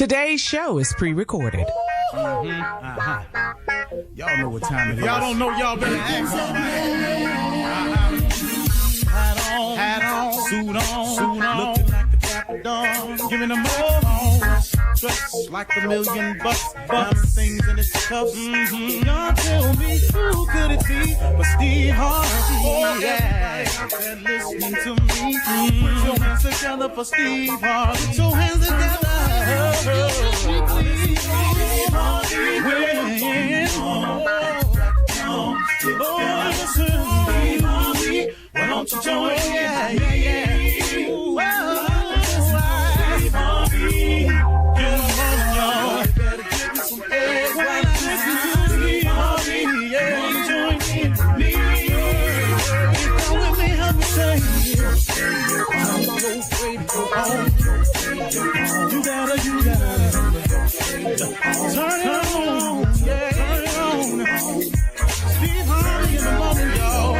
Today's show is pre-recorded. Y'all know what time it is. Y'all don't know, y'all better ask Hat on, suit on, looking like the Dapper Dawn, giving them all dressed like $1,000,000, diamond things in his cuffs. Y'all tell me who could it be but Steve Harvey? Oh, yeah, out there listening to me. Put your hands together for Steve Harvey. Put your hands together. Steve Harvey. Why don't you join? Yeah. Steve Harvey. Get on, y'all. Better give me some eggs. Why not listen to Steve Harvey? Yeah, join me. Come with me, help me say. I'm so afraid to go home. You gotta. Turn it on. Yeah, turn it on. Steve Harvey in the morning, y'all.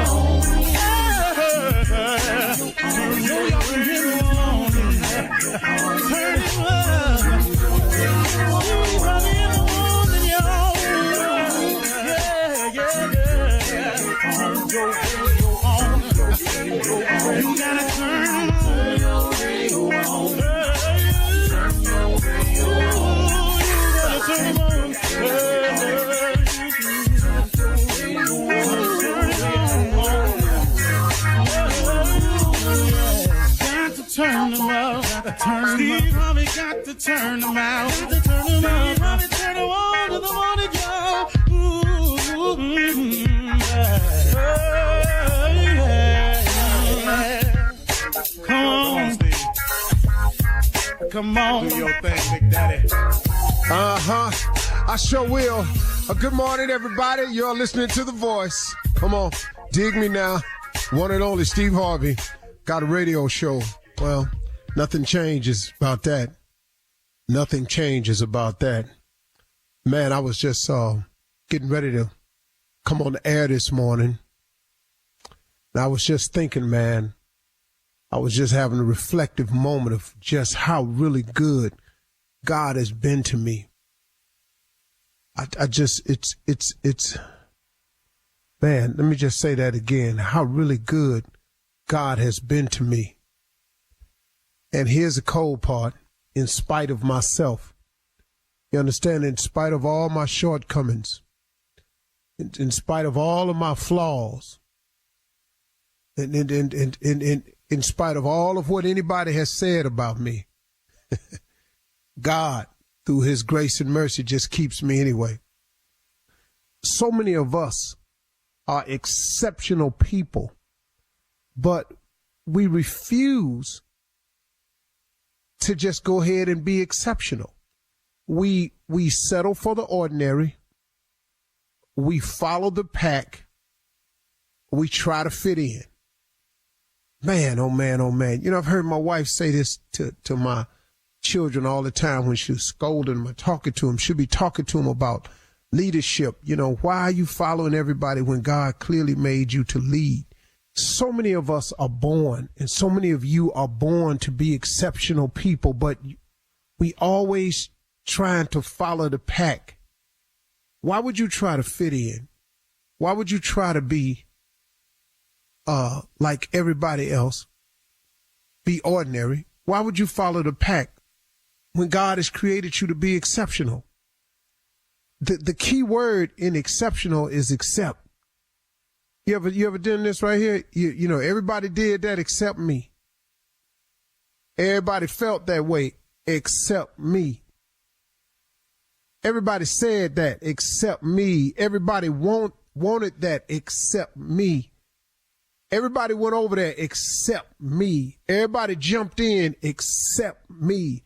You gotta turn your radio on. Turn them out. Steve Harvey got to turn them out. Steve Harvey turn them on to the morning, y'all. Come on, Steve. Come on. Do your thing, Big Daddy. I sure will. Good morning, everybody. You're listening to The Voice. Come on. Dig me now. One and only Steve Harvey. Got a radio show. Well, nothing changes about that. Nothing changes about that. Man, I was just getting ready to come on the air this morning. And I was just thinking, man, I was just having a reflective moment of just how really good God has been to me. It's man, let me just say that again, how really good God has been to me. And here's the cold part, in spite of myself. You understand, in spite of all my shortcomings, in spite of all of my flaws, and in spite of all of what anybody has said about me, God, through his grace and mercy, just keeps me anyway. So many of us are exceptional people, but we refuse to just go ahead and be exceptional. We settle for the ordinary. We follow the pack. We try to fit in. Man, oh man, oh man. You know, I've heard my wife say this to my children all the time when she was scolding them or talking to them. She'll be talking to them about leadership. You know, why are you following everybody when God clearly made you to lead? So many of us are born, and so many of you are born to be exceptional people, but we always trying to follow the pack. Why would you try to fit in? Why would you try to be like everybody else? Be ordinary. Why would you follow the pack when God has created you to be exceptional? The key word in exceptional is accept. You ever done this right here? You know, everybody did that except me. Everybody felt that way except me. Everybody said that except me. Everybody wanted that except me. Everybody went over there except me. Everybody jumped in except me.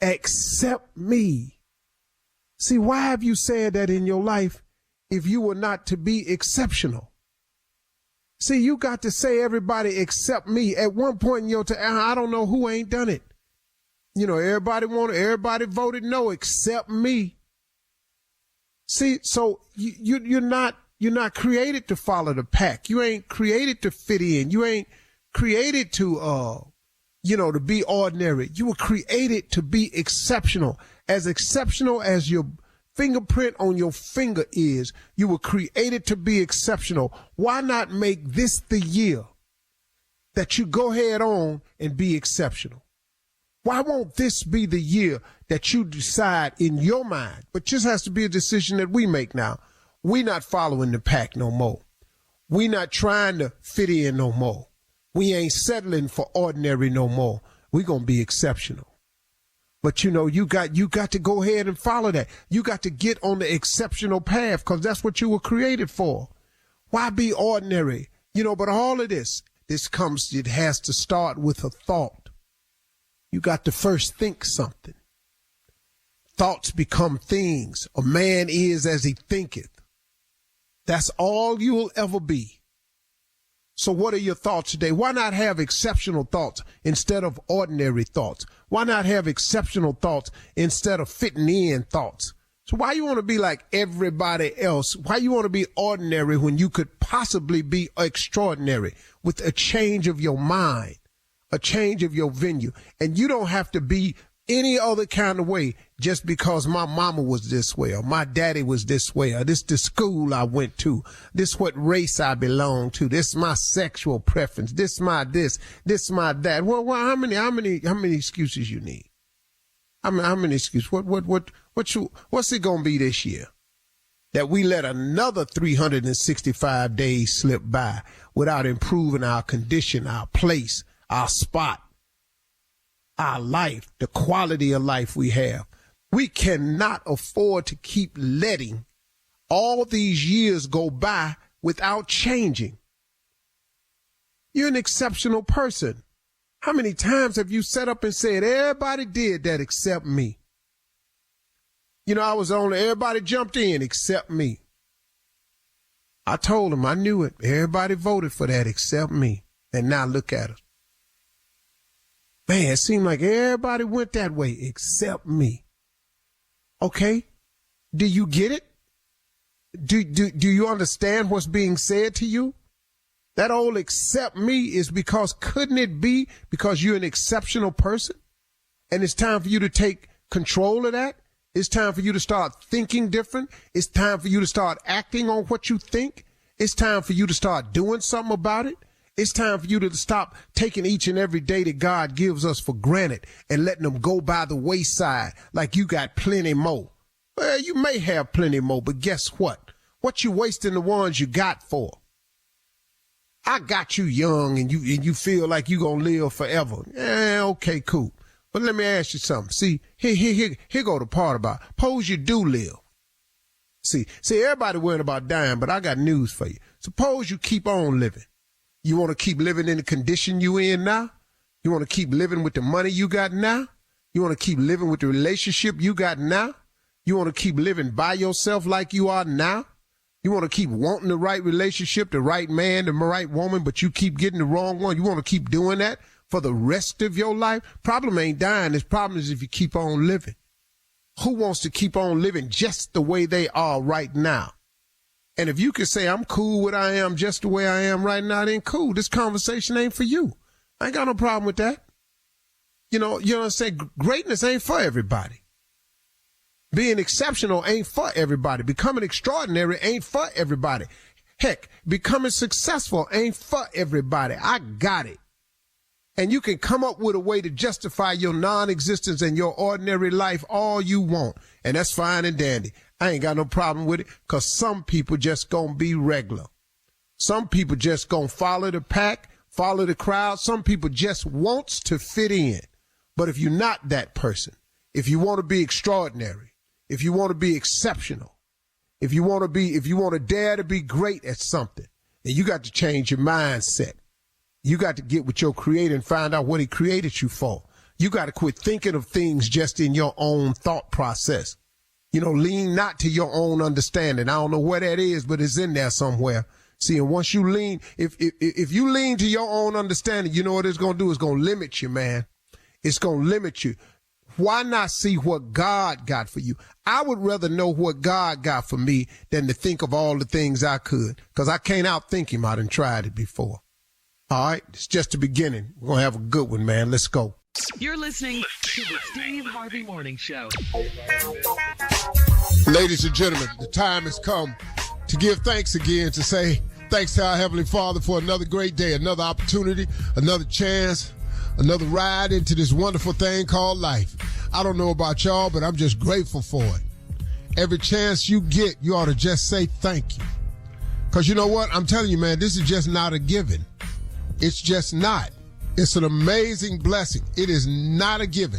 Except me. See, why have you said that in your life if you were not to be exceptional? See, you got to say everybody except me. At one point in your time, I don't know who ain't done it. You know, everybody voted no except me. See, so you're not created to follow the pack. You ain't created to fit in. You ain't created to to be ordinary. You were created to be exceptional as your fingerprint on your finger is. You were created to be exceptional. Why not make this the year that you go head on and be exceptional? Why won't this be the year that you decide in your mind? But just has to be a decision that we make now. We not following the pack no more. We not trying to fit in no more. We ain't settling for ordinary no more. We gonna be exceptional. But you got to go ahead and follow that. You got to get on the exceptional path because that's what you were created for. Why be ordinary? But all of this it has to start with a thought. You got to first think something. Thoughts become things. A man is as he thinketh. That's all you will ever be. So what are your thoughts today? Why not have exceptional thoughts instead of ordinary thoughts? Why not have exceptional thoughts instead of fitting in thoughts? So why you want to be like everybody else? Why you want to be ordinary when you could possibly be extraordinary with a change of your mind, a change of your venue? And you don't have to be any other kind of way just because my mama was this way or my daddy was this way or this the school I went to, this what race I belong to, this my sexual preference, this my that. Well, how many excuses you need? How many excuses? What's it gonna be this year that we let another 365 days slip by without improving our condition, our place, our spot, our life, the quality of life we have? We cannot afford to keep letting all these years go by without changing. You're an exceptional person. How many times have you sat up and said, everybody did that except me? I was on, everybody jumped in except me. I told them I knew it. Everybody voted for that except me. And now look at us. Man, it seemed like everybody went that way except me. Okay. Do you get it? Do you understand what's being said to you? That old except me is because couldn't it be because you're an exceptional person? And it's time for you to take control of that. It's time for you to start thinking different. It's time for you to start acting on what you think. It's time for you to start doing something about it. It's time for you to stop taking each and every day that God gives us for granted and letting them go by the wayside like you got plenty more. Well, you may have plenty more, but guess what? What you wasting the ones you got for? I got you young and you feel like you gonna live forever. Okay, cool. But let me ask you something. See, here go the part about suppose you do live. See, everybody worrying about dying, but I got news for you. Suppose you keep on living. You want to keep living in the condition you in now? You want to keep living with the money you got now? You want to keep living with the relationship you got now? You want to keep living by yourself like you are now? You want to keep wanting the right relationship, the right man, the right woman, but you keep getting the wrong one? You want to keep doing that for the rest of your life? Problem ain't dying. This problem is if you keep on living. Who wants to keep on living just the way they are right now? And if you can say, I'm cool with I am just the way I am right now, then cool. This conversation ain't for you. I ain't got no problem with that. You know what I'm saying? Greatness ain't for everybody. Being exceptional ain't for everybody. Becoming extraordinary ain't for everybody. Heck, becoming successful ain't for everybody. I got it. And you can come up with a way to justify your non-existence and your ordinary life all you want. And that's fine and dandy. I ain't got no problem with it because some people just gonna be regular. Some people just gonna follow the pack, follow the crowd. Some people just wants to fit in. But if you're not that person, if you want to be extraordinary, if you want to be exceptional, if you want to dare to be great at something, then you got to change your mindset. You got to get with your creator and find out what he created you for. You got to quit thinking of things just in your own thought process. Lean not to your own understanding. I don't know where that is, but it's in there somewhere. See, and once you lean, if you lean to your own understanding, you know what it's going to do? It's going to limit you, man. It's going to limit you. Why not see what God got for you? I would rather know what God got for me than to think of all the things I could, because I can't outthink him. I done tried it before. All right, it's just the beginning. We're going to have a good one, man. Let's go. You're listening to the Steve Harvey Morning Show. Ladies and gentlemen, the time has come to give thanks again, to say thanks to our Heavenly Father for another great day, another opportunity, another chance, another ride into this wonderful thing called life. I don't know about y'all, but I'm just grateful for it. Every chance you get, you ought to just say thank you. Because you know what? I'm telling you, man, this is just not a given. It's just not. It's an amazing blessing. It is not a given.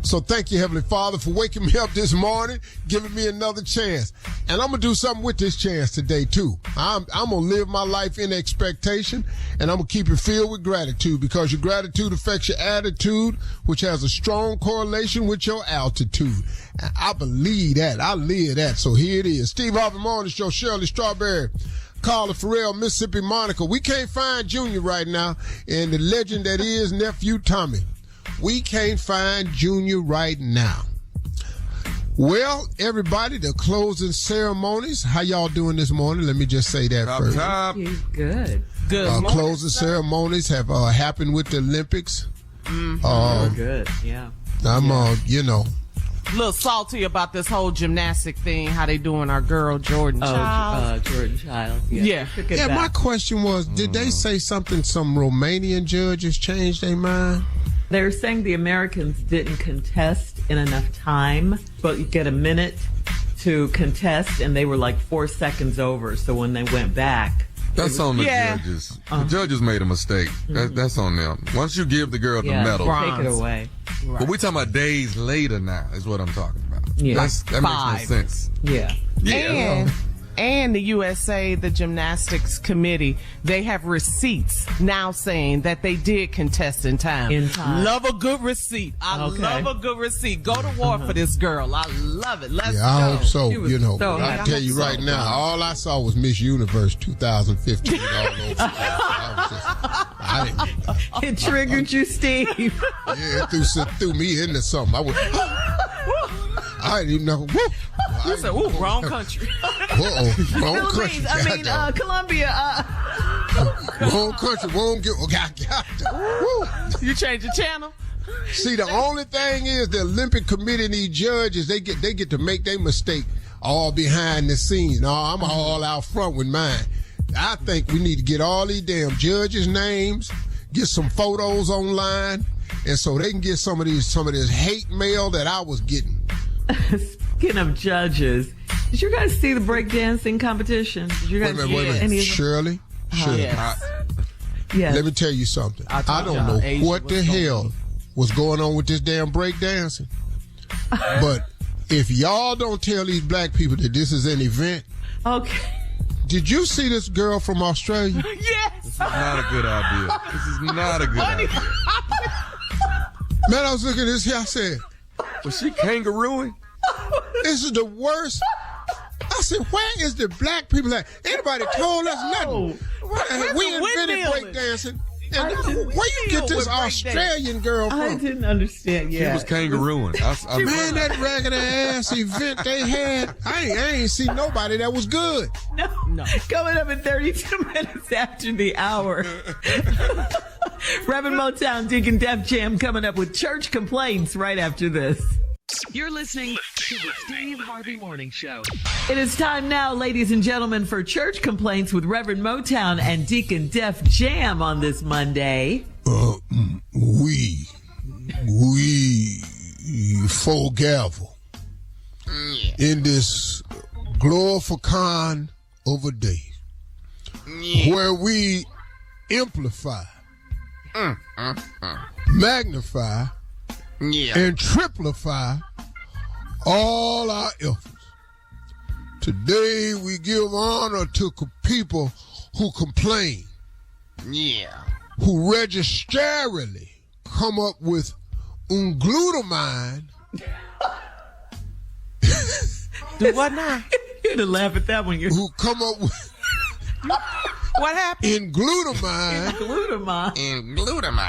So thank you, Heavenly Father, for waking me up this morning, giving me another chance. And I'm going to do something with this chance today, too. I'm going to live my life in expectation, and I'm going to keep it filled with gratitude, because your gratitude affects your attitude, which has a strong correlation with your altitude. And I believe that. I live that. So here it is. Steve Harvey Morning Show, Shirley Strawberry, Carla Farrell, Mississippi Monica. We can't find Junior right now, and the legend that is Nephew Tommy. We can't find Junior right now. Well, everybody, the closing ceremonies. How y'all doing this morning? Let me just say that first. He's good. Good. Closing ceremonies have happened with the Olympics. Good, yeah. I'm, a little salty about this whole gymnastic thing, how they doing our girl Jordan Child. Jordan Child. Yeah. Yeah, my question was, did they say something, some Romanian judges changed their mind? They're saying the Americans didn't contest in enough time, but you get a minute to contest, and they were like 4 seconds over. So when they went back, that's on the judges. The judges made a mistake. That's on them. Once you give the girl the medal, take it away. Right. But we're talking about days later now, is what I'm talking about. Yeah. That makes no sense. Yeah. And the USA, the gymnastics committee, they have receipts now saying that they did contest in time. Love a good receipt. I love a good receipt. Go to war for this girl. I love it. Let's go. I hope so. I tell you right now, all I saw was Miss Universe 2015 all over. It triggered you, Steve. Yeah, it threw me into something. I didn't even know. You said, ooh, wrong country. Wrong country. Colombia. Wrong country. You change the channel? See, the only thing is the Olympic Committee and these judges, they get to make their mistake all behind the scenes. No, I'm all out front with mine. I think we need to get all these damn judges' names, get some photos online, and so they can get some of this hate mail that I was getting. Speaking of judges, did you guys see the breakdancing competition? Did you guys wait a minute. Shirley? Yes. Let me tell you something. I don't know what the hell was going on with this damn breakdancing. But if y'all don't tell these black people that this is an event. Okay. Did you see this girl from Australia? Yes. This is not a good idea. This is not a good idea. Man, I was looking at this here. I said, was she kangarooing? This is the worst. I said, where is the black people at? Anybody told us nothing. We invented breakdancing. And where you get this Australian girl from? I didn't understand. Yeah, she was kangarooing. Man, that ragged ass event they had, I ain't seen nobody that was good. No. Coming up in 32 minutes after the hour. Reverend Motown, Deacon Def Jam coming up with church complaints right after this. You're listening to the Steve Harvey Morning Show. It is time now, ladies and gentlemen, for church complaints with Reverend Motown and Deacon Def Jam on this Monday. We foregavel in this glorification of a day where we amplify, magnify, and triplify all our efforts. Today we give honor to people who complain, who registrarily come up with glutamine. Do what now? You had to laugh at that one. Who come up with what happened? In glutamine.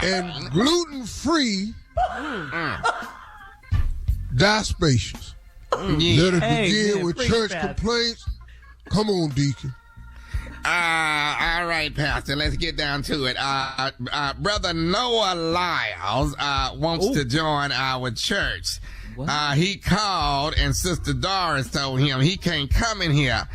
And gluten-free dispensations. Let us begin with church complaints. Come on, Deacon. All right, Pastor, let's get down to it. Brother Noah Lyles wants to join our church. He called, and Sister Doris told him he can't come in here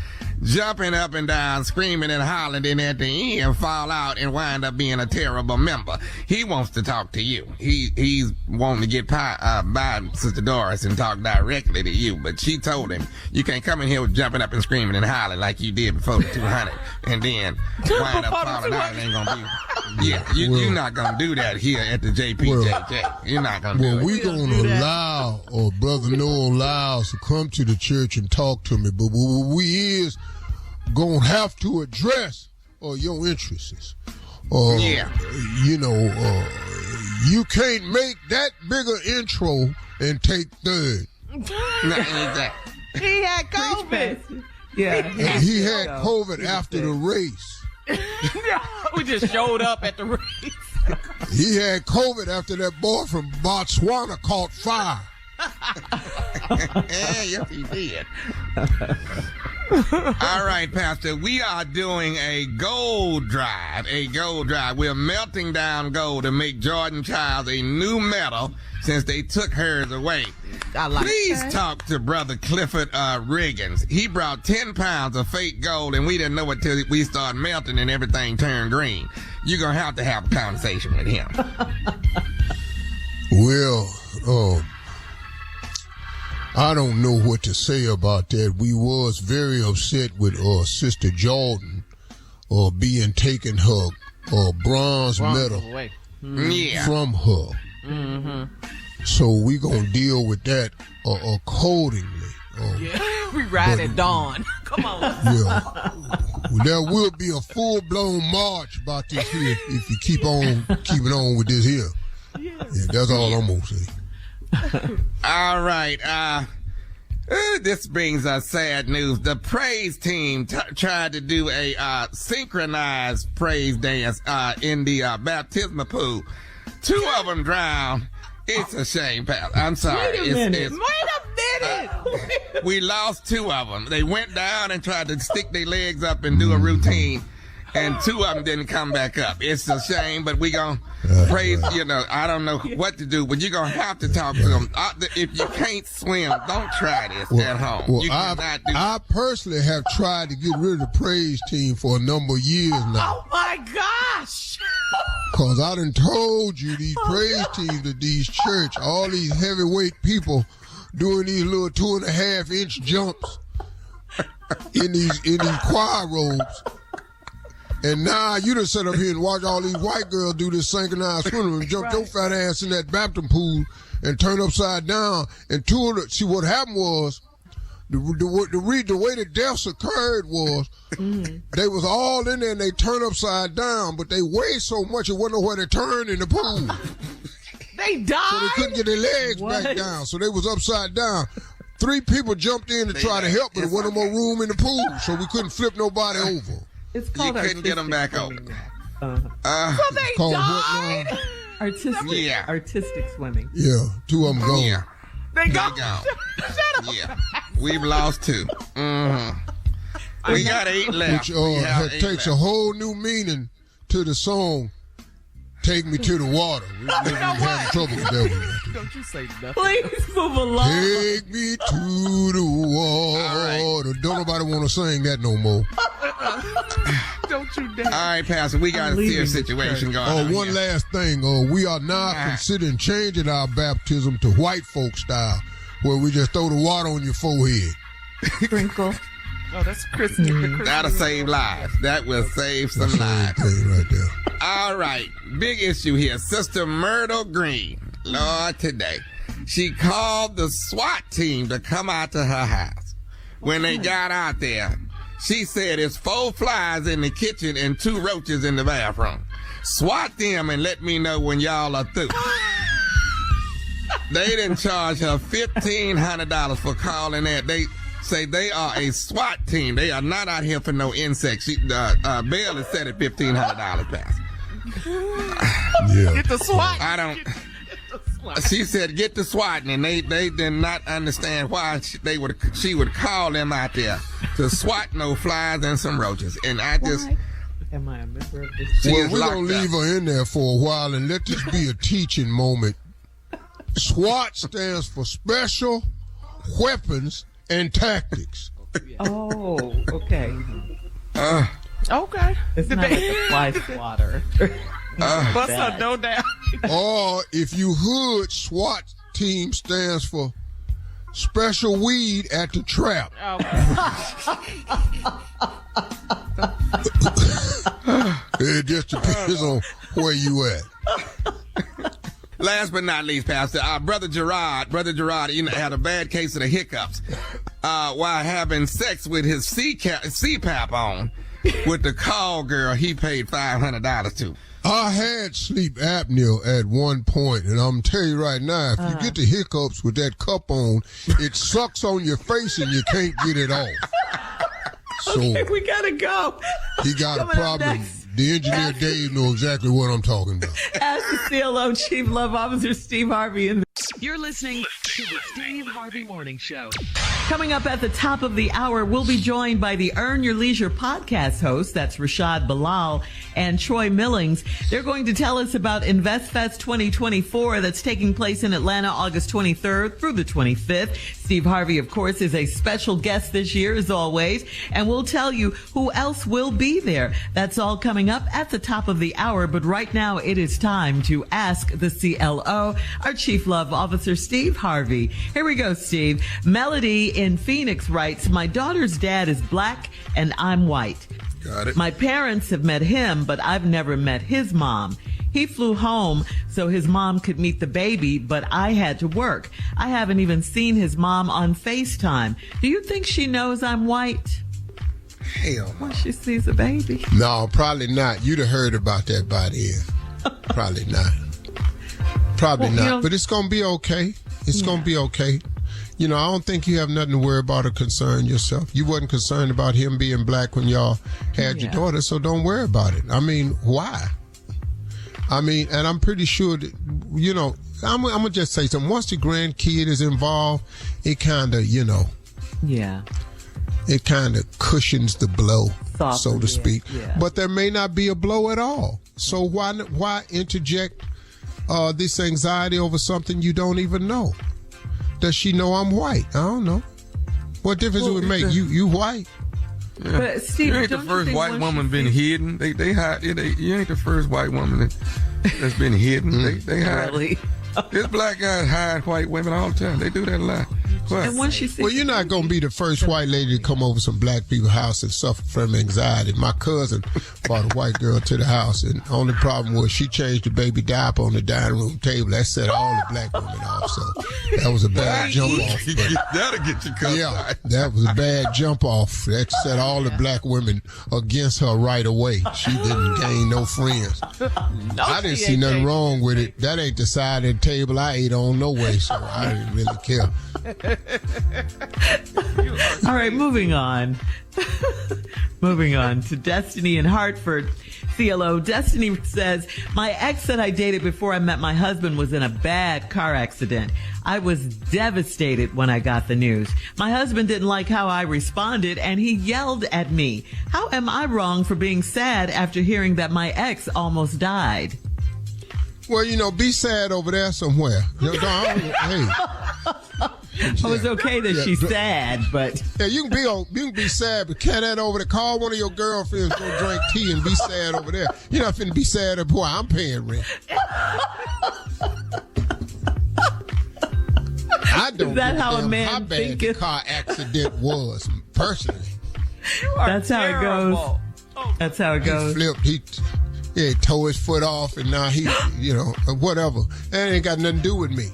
jumping up and down, screaming and hollering, and at the end fall out and wind up being a terrible member. He wants to talk to you. He's wanting to get by Sister Doris and talk directly to you, but she told him, you can't come in here with jumping up and screaming and hollering like you did before the 200 and then wind up falling out. It ain't gonna be... Yeah, you're not going to do that here at the JPJJ. You're not going to do it. Well, we're going to allow Brother Noah Lyles to come to the church and talk to me, but what we is going to have to address your interests. You know, you can't make that bigger intro and take third. He had COVID. Yeah. He had COVID after the race. We just showed up at the race. He had COVID after that boy from Botswana caught fire. Yes, he did. All right, Pastor, we are doing a gold drive. We're melting down gold to make Jordan Childs a new medal since they took hers away. Please talk to Brother Clifford Riggins. He brought 10 pounds of fake gold, and we didn't know it till we started melting and everything turned green. You're going to have a conversation with him. Well, I don't know what to say about that. We was very upset with Sister Jordan being taken her bronze medal from her. Mm-hmm. So we gonna deal with that accordingly. We ride at dawn. Come on. Yeah, there will be a full-blown march about this here if you keep on keeping on with this here. Yeah, that's all I'm gonna say. All right. This brings us sad news. The praise team tried to do a synchronized praise dance in the baptismal pool. 2 of them drowned. It's a shame, pal. I'm sorry. Wait a minute. We lost 2 of them. They went down and tried to stick their legs up and do a routine, and 2 of them didn't come back up. It's a shame, but we gonna praise, I don't know what to do, but you're gonna have to talk to them. If you can't swim, don't try this at home. Well, I personally have tried to get rid of the praise team for a number of years now. Oh my gosh! Cause I done told you these praise teams at these church, all these heavyweight people doing these little 2.5-inch jumps in these choir robes. And now you done sit up here and watch all these white girls do this synchronized swimming and jump your fat ass in that baptism pool and turn upside down. And see what happened was, the way the deaths occurred was, they was all in there and they turned upside down, but they weighed so much it wasn't nowhere to turn in the pool. They died? So they couldn't get their legs back down, so they was upside down. 3 people jumped in to try to help, but there wasn't no more room in the pool, so we couldn't flip nobody over. It's called you couldn't get them back over. So they died? Artistic swimming. Yeah, 2 of them gone. Yeah. They gone. Shut up. Yeah. We've lost 2. Mm-hmm. We got 8 left. Which takes a whole new meaning to the song, Take Me to the Water. We're having trouble with that one. Don't you say nothing. Please move along. Take me to the water. Right. Don't nobody want to sing that no more. Don't you dare. All right, Pastor, we got a serious situation going on. One last thing. We are now considering changing our baptism to white folk style, where we just throw the water on your forehead. Sprinkle. Oh, that's Christian. That'll save lives. That will save some lives. Right there. All right. Big issue here. Sister Myrtle Green. Lord, today. She called the SWAT team to come out to her house. When they got out there, she said it's 4 flies in the kitchen and 2 roaches in the bathroom. SWAT them and let me know when y'all are through. They didn't charge her $1,500 for calling that. They say they are a SWAT team. They are not out here for no insects. Bail is set at $1,500, Pastor. Yeah. Get the SWAT. I don't. She said get the SWAT, and they did not understand why she would call them out there to swat no flies and some roaches. And I just... Am I a member of this? Well, we're going to leave her in there for a while and let this be a teaching moment. SWAT stands for Special Weapons and Tactics. Oh, okay. Okay. It's not like a fly swatter. Bust her no down. Or if you hood, SWAT team stands for Special Weed at the Trap. It just depends on where you at. Last but not least, Pastor, Brother Gerard, had a bad case of the hiccups while having sex with his CPAP on with the call girl he paid $500 to. I had sleep apnea at one point, and I'm telling you right now, if you get the hiccups with that cup on, it sucks on your face and you can't get it off. So Okay, we gotta go. he got Coming a up problem. next. The engineer Dave knows exactly what I'm talking about. Ask the CLO Chief Love Officer Steve Harvey. You're listening to the Steve Harvey Morning Show. Coming up at the top of the hour, we'll be joined by the Earn Your Leisure podcast host. That's Rashad Bilal and Troy Millings. They're going to tell us about InvestFest 2024 that's taking place in Atlanta August 23rd through the 25th. Steve Harvey, of course, is a special guest this year, as always, and we'll tell you who else will be there. That's all coming up at the top of the hour, but right now it is time to ask the CLO, our Chief Love Officer, Steve Harvey. Here we go, Steve. Melody in Phoenix writes, my daughter's dad is black and I'm white. Got it. My parents have met him, but I've never met his mom. He flew home so his mom could meet the baby, but I had to work. I haven't even seen his mom on FaceTime. Do you think she knows I'm white? Hell no. When she sees a baby. No, probably not. You'd have heard about that by then. Probably not. Probably Well, not. But it's going to be okay. It's going to be okay. You know, I don't think you have nothing to worry about or concern yourself. You wasn't concerned about him being black when y'all had your daughter, so don't worry about it. I mean, why? I mean, and I'm pretty sure that, you know, I'm going to just say something. Once the grandkid is involved, it kind of, you know. Yeah. It kind of cushions the blow, Softens, so to speak. yeah. But there may not be a blow at all. So why interject this anxiety over something you don't even know? Does she know I'm white? I don't know. What difference would it make? You white? Yeah. But Steve, you ain't the don't you first think white once woman you been see- hidden. They hide. You ain't the first white woman that's been hidden. They hide. Really? This black guys hide white women all the time. They do that a lot. What? And once she sees Well, you're not going to be the first white lady to come over some black people's house and suffer from anxiety. My cousin brought a white girl to the house, and the only problem was she changed the baby diaper on the dining room table. That set all the black women off, so that was a bad jump off. That'll get you cut. Yeah, that was a bad jump off. That set all the black women against her right away. She didn't gain no friends. I didn't see nothing wrong with it. That ain't the side of the table I ate on no way, so I didn't really care. All right, moving on. Moving on to Destiny in Hartford. CLO. Destiny says, my ex that I dated before I met my husband was in a bad car accident. I was devastated when I got the news. My husband didn't like how I responded and he yelled at me. How am I wrong for being sad after hearing that my ex almost died? Well, you know, be sad over there somewhere. Hey. Oh, it's okay that she's sad, but Yeah, you can be sad, but carry that over there. Call one of your girlfriends, go drink tea, and be sad over there. You're not finna be sad at boy. I'm paying rent. I don't. Is that give how a damn man how bad think the it- car accident was personally? that's how it goes. That's how it He goes. flipped. He tore his foot off, and now he, you know, whatever. That ain't got nothing to do with me.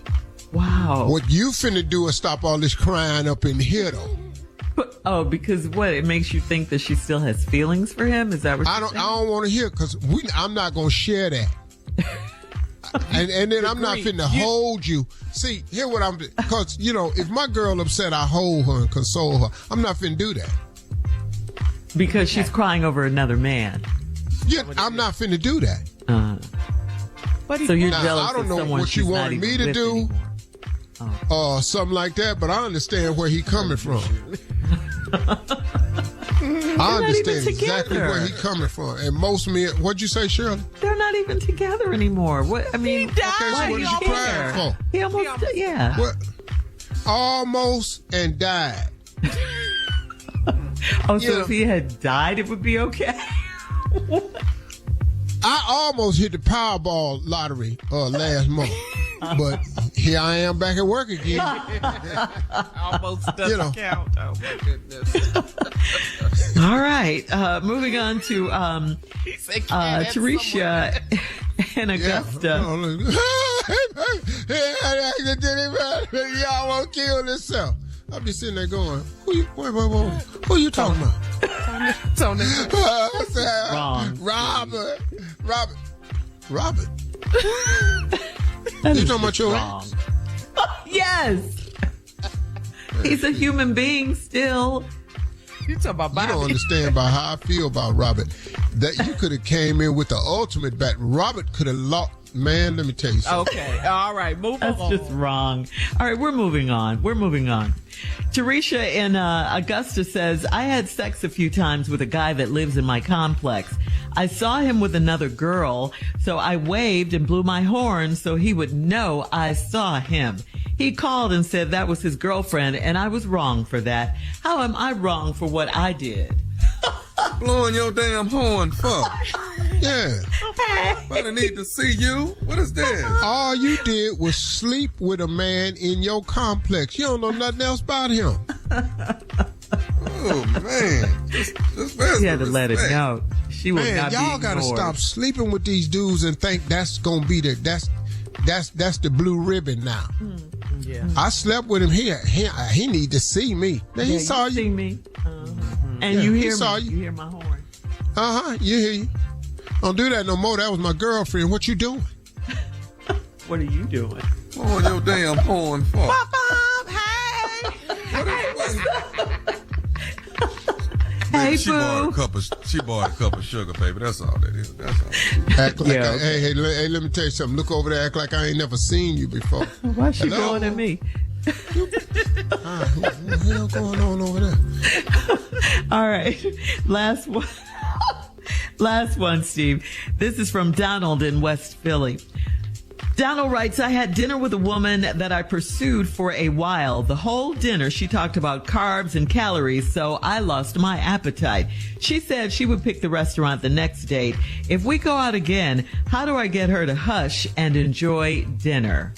Wow. What you finna do is stop all this crying up in here, though. Oh, because what? It makes you think that she still has feelings for him? Is that what I you're don't want to hear because I'm not gonna share that. and then I'm not finna hold you. See, hear what I'm because you know if my girl upset, I hold her and console her. I'm not finna do that. Because she's crying over another man. Yeah, I'm not finna do that. So you're Now, jealous I don't of know someone what you she's not wanted me even to with do. anymore. Something like that, but I understand where he coming from. I understand exactly where he's coming from. And most men, what'd you say, Shirley? They're not even together anymore. What? I mean, He died. Okay, so what is you crying for? He almost, yeah. What? Almost and died. Oh, so if he had died, it would be okay? I almost hit the Powerball lottery last month. But here I am back at work again. Almost doesn't count. Oh, my goodness. All right. Moving on to Teresa and Augusta. Y'all won't kill yourself. I'll be sitting there going, who you talking about? Tony. Wrong. Robert. You talking about your ex? Yes. He's a human being still. You talking about Bobby. You don't understand about how I feel about Robert. That you could have came in with the ultimate bat. Robert could have lost. Man, let me tell you something. Okay. All right. Move on. That's just wrong. All right. We're moving on. Teresa in Augusta says, I had sex a few times with a guy that lives in my complex. I saw him with another girl, so I waved and blew my horn so he would know I saw him. He called and said that was his girlfriend, and I was wrong for that. How am I wrong for what I did? Blowing your damn horn for? Yeah. But I need to see you. What is that? All you did was sleep with a man in your complex. You don't know nothing else about him. Oh, man. Just She had to let it know. She will not be y'all gotta ignored. stop sleeping with these dudes and think that's gonna be that's the blue ribbon now. Yeah. I slept with him here. He need to see me. Now he saw you. See me. And you hear me. You. You hear my horn. You hear you. Don't do that no more. That was my girlfriend. What you doing? What are you doing? Blowing your damn horn for? Bob, hey. Hey, She boo. bought a cup of sugar, baby. That's all that is. That's all. Act like Yeah. hey, let me tell you something. Look over there. Act like I ain't never seen you before. Why is she Hello? going at me? What the hell going on over there? All right. Last one, Steve. This is from Donald in West Philly. Donald writes, I had dinner with a woman that I pursued for a while. The whole dinner, she talked about carbs and calories, so I lost my appetite. She said she would pick the restaurant the next date. If we go out again, how do I get her to hush and enjoy dinner?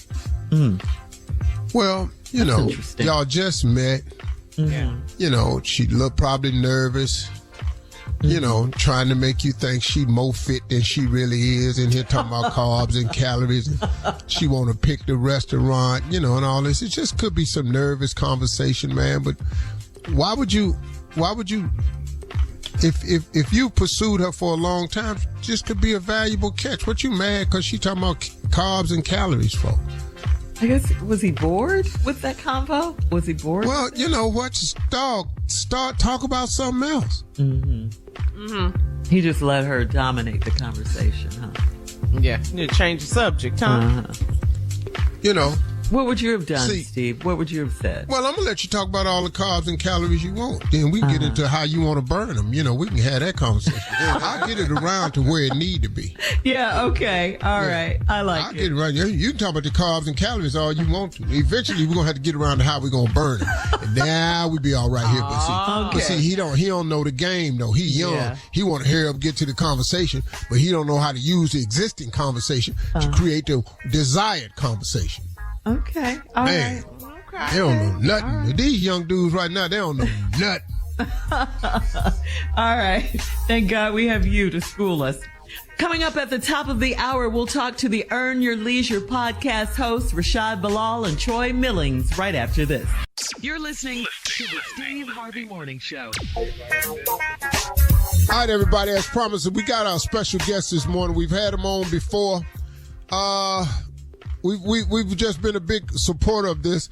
Well, you know, interesting. y'all just met. Yeah. You know, she looked probably nervous. You know, trying to make you think she more fit than she really is, in here talking about carbs and calories. And she want to pick the restaurant, you know, and all this. It just could be some nervous conversation, man. But why would you, if you pursued her for a long time, just could be a valuable catch. What you mad because she talking about carbs and calories for? I guess, was he bored with that convo? Was he bored? Well, you know what? Start talk about something else. He just let her dominate the conversation, huh? Yeah. You need to change the subject, huh? You know. What would you have done, See- Steve? What would you have said? Well, I'm going to let you talk about all the carbs and calories you want. Then we can get into how you want to burn them. You know, we can have that conversation. I'll get it around to where it need to be. Yeah, okay. All right. I like I'll it. get it right. You can talk about the carbs and calories all you want to. Eventually, we're going to have to get around to how we're going to burn them. And now we be all right here. But see, he don't know the game, though. He young. Yeah. He want to hurry up, get to the conversation, but he don't know how to use the existing conversation to create the desired conversation. Okay. All Man. right. They don't know nothing. These young dudes right now, they don't know nothing. All right. Thank God we have you to school us. Coming up at the top of the hour, we'll talk to the Earn Your Leisure podcast hosts, Rashad Bilal and Troy Millings, right after this. You're listening to the Steve Harvey Morning Show. All right, everybody, as promised, we got our special guest this morning. We've had him on before. We've just been a big supporter of this.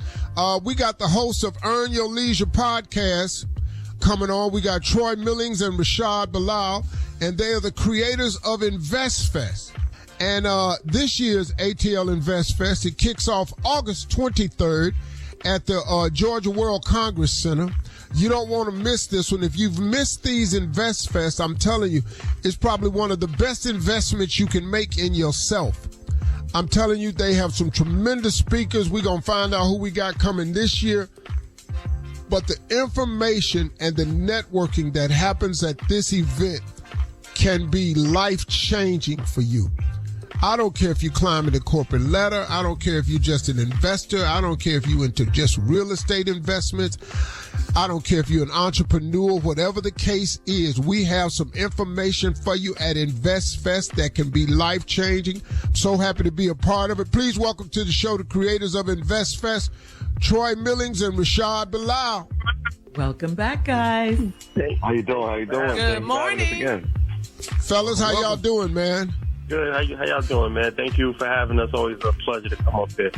We got the hosts of Earn Your Leisure podcast coming on. We got Troy Millings and Rashad Bilal, and they are the creators of InvestFest. And this year's ATL InvestFest, it kicks off August 23rd at the Georgia World Congress Center. You don't want to miss this one. If you've missed these Invest Fest, I'm telling you, it's probably one of the best investments you can make in yourself. I'm telling you, they have some tremendous speakers. We're going to find out who we got coming this year. But the information and the networking that happens at this event can be life-changing for you. I don't care if you climbing the corporate ladder. I don't care if you're just an investor. I don't care if you're into just real estate investments. I don't care if you're an entrepreneur. Whatever the case is, we have some information for you at Invest Fest that can be life-changing. I'm so happy to be a part of it. Please welcome to the show the creators of Invest Fest, Troy Millings and Rashad Bilal. Welcome back, guys. Hey, how you doing? Good morning. Fellas, how y'all doing, man? Good. How y'all doing, man? Thank you for having us. Always a pleasure to come up here.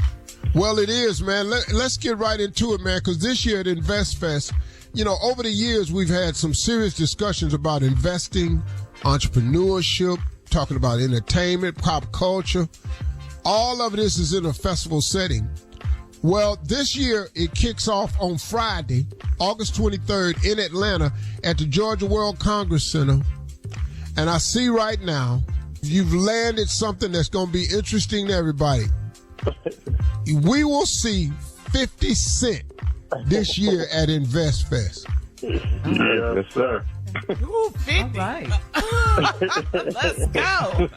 Well, it is, man. Let's get right into it, man, because this year at Invest Fest, you know, over the years, we've had some serious discussions about investing, entrepreneurship, talking about entertainment, pop culture. All of this is in a festival setting. Well, this year, it kicks off on Friday, August 23rd in Atlanta at the Georgia World Congress Center. And I see right now, you've landed something that's going to be interesting to everybody. We will see 50 Cent this year at Invest Fest. Yes, sir. Ooh, 50. All right. Let's go.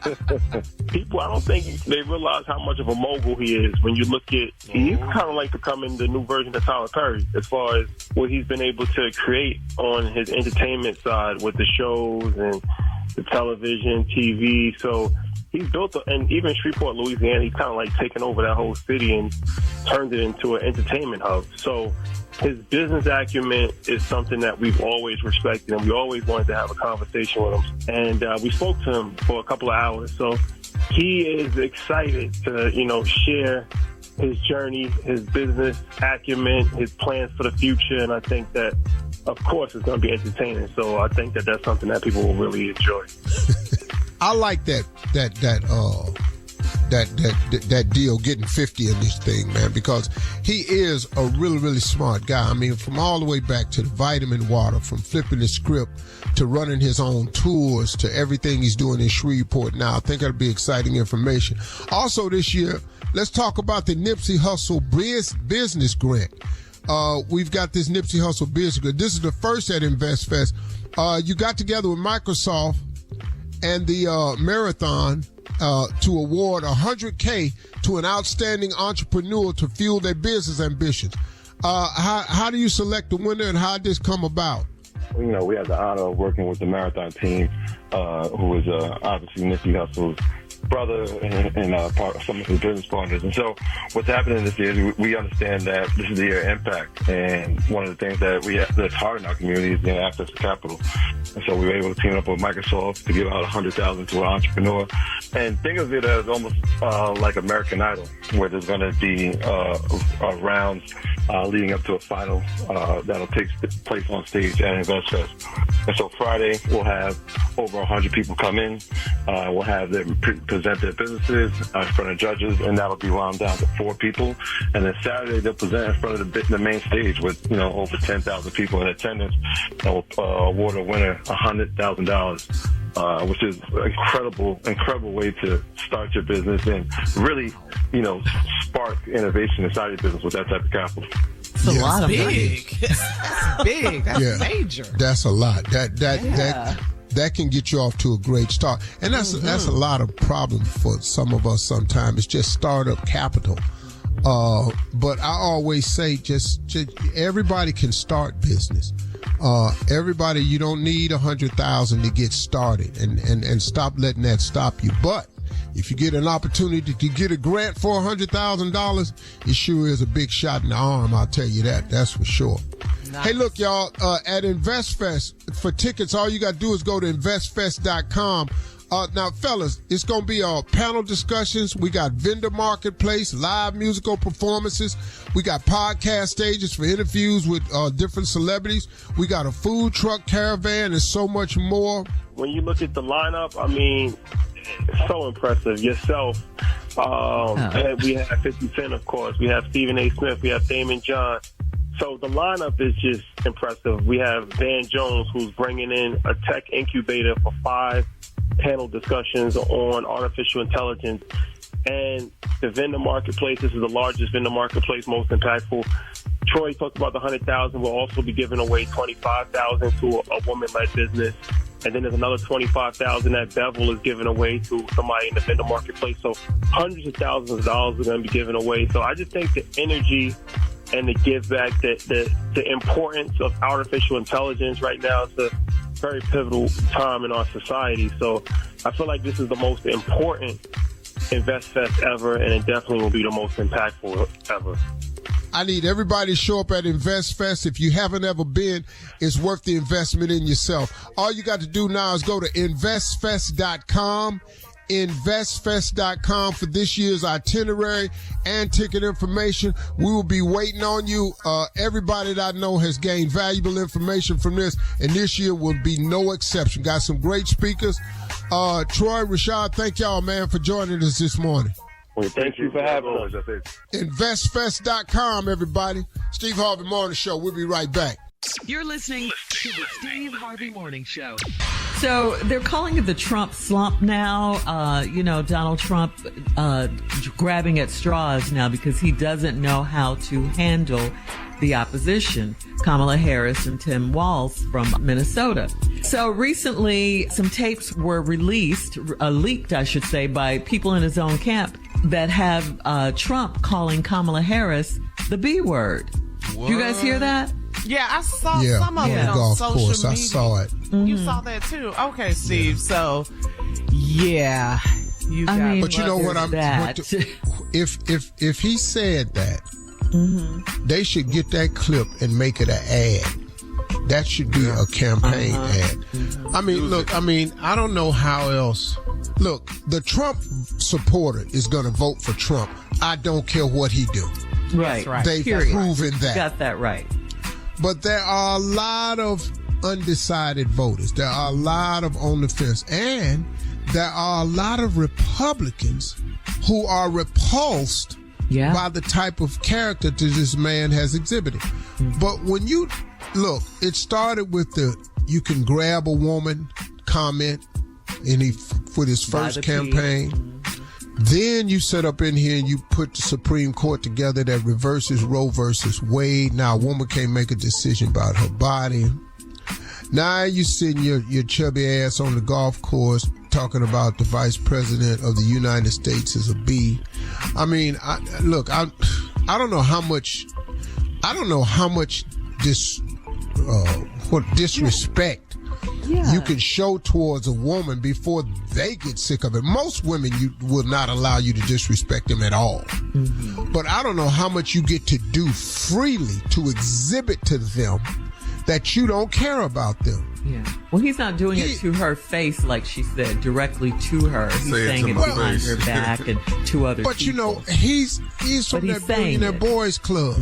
People, I don't think they realize how much of a mogul he is. When you look at, he's kind of like becoming the new version of Tyler Perry as far as what he's been able to create on his entertainment side with the shows and the television, TV. So he's built, and even Shreveport, Louisiana, he's kind of like taken over that whole city and turned it into an entertainment hub. So his business acumen is something that we've always respected, and we always wanted to have a conversation with him. And we spoke to him for a couple of hours. So he is excited to, share his journey, his business acumen, his plans for the future. And I think that, of course, it's going to be entertaining. So I think that that's something that people will really enjoy. I like that deal, getting 50 in this thing, man, because he is a really, really smart guy. I mean, from all the way back to the vitamin water, from flipping the script to running his own tours to everything he's doing in Shreveport now. I think that'll be exciting information. Also this year, let's talk about the Nipsey Hussle business grant. We've got this Nipsey Hussle business grant. This is the first at Invest Fest. You got together with Microsoft and the Marathon to award $100K to an outstanding entrepreneur to fuel their business ambitions. How do you select the winner, and how did this come about? We had the honor of working with the Marathon team, who is obviously Nipsey Hussle's brother and some of his business partners. And so what's happening this year is we understand that this is the year of impact. And one of the things that's hard in our community is getting access to capital. And so we were able to team up with Microsoft to give out $100,000 to an entrepreneur. And think of it as almost like American Idol, where there's going to be rounds leading up to a final that'll take place on stage at Invest Fest. And so Friday, we'll have over 100 people come in. We'll have them present their businesses in front of judges, and that'll be wound down to 4 people. And then Saturday, they'll present in front of the main stage with, over 10,000 people in attendance, and we'll award a winner $100,000, which is an incredible way to start your business and really, spark innovation inside your business with that type of capital. It's a lot of money. That's big. That's major. That's a lot. That can get you off to a great start. And that's a lot of problem for some of us sometimes. It's just startup capital. But I always say just everybody can start business. Everybody, you don't need 100,000 to get started, and stop letting that stop you. But if you get an opportunity to get a grant for $100,000, it sure is a big shot in the arm. I'll tell you that. That's for sure. Nice. Hey, look, y'all, at InvestFest, for tickets, all you got to do is go to investfest.com. Now, fellas, it's going to be panel discussions. We got vendor marketplace, live musical performances. We got podcast stages for interviews with different celebrities. We got a food truck caravan and so much more. When you look at the lineup, I mean, it's so impressive. Yourself, and we have 50 Cent, of course. We have Stephen A. Smith. We have Damon John. So the lineup is just impressive. We have Van Jones, who's bringing in a tech incubator for 5 panel discussions on artificial intelligence. And the vendor marketplace, this is the largest vendor marketplace, most impactful. Troy talked about the 100,000. We'll also be giving away 25,000 to a woman-led business. And then there's another 25,000 that Bevel is giving away to somebody in the vendor marketplace. So hundreds of thousands of dollars are going to be given away. So I just think the energy and the give back, the importance of artificial intelligence right now is a very pivotal time in our society. So I feel like this is the most important InvestFest ever, and it definitely will be the most impactful ever. I need everybody to show up at InvestFest. If you haven't ever been, it's worth the investment in yourself. All you got to do now is go to investfest.com, investfest.com for this year's itinerary and ticket information. We will be waiting on you. Everybody that I know has gained valuable information from this, and this year will be no exception. Got some great speakers. Troy, Rashad, thank y'all, man, for joining us this morning. Well, thank you for having us. InvestFest.com, everybody. Steve Harvey Morning Show. We'll be right back. You're listening to the Steve Harvey Morning Show. So they're calling it the Trump slump now. Donald Trump grabbing at straws now because he doesn't know how to handle the opposition, Kamala Harris and Tim Walz from Minnesota. So recently, some tapes were leaked, I should say, by people in his own camp that have Trump calling Kamala Harris the B word. What? You guys hear that? Yeah, I saw some of it on social media. I saw it. Mm-hmm. You saw that too? Okay, Steve. Yeah. So, yeah. But you know what if he said that, they should get that clip and make it an ad. That should be a campaign ad. I mean, I don't know how else. Look, the Trump supporter is going to vote for Trump. I don't care what he do. Right. They've proven that. Got that right. But there are a lot of undecided voters. There are a lot of on the fence. And there are a lot of Republicans who are repulsed by the type of character that this man has exhibited. But when you look, it started with the you can grab a woman comment for his first campaign. Then you set up in here and you put the Supreme Court together that reverses Roe versus Wade. Now a woman can't make a decision about her body. Now you sitting your chubby ass on the golf course talking about the vice president of the United States as a B. I mean, I don't know how much disrespect you can show towards a woman before they get sick of it. Most women will not allow you to disrespect them at all. But I don't know how much you get to do freely to exhibit to them that you don't care about them. Yeah. Well, he's not doing it to her face, like she said, directly to her. He's saying it behind her back and to other people. But, you know, he's from that Billionaire Boys Club.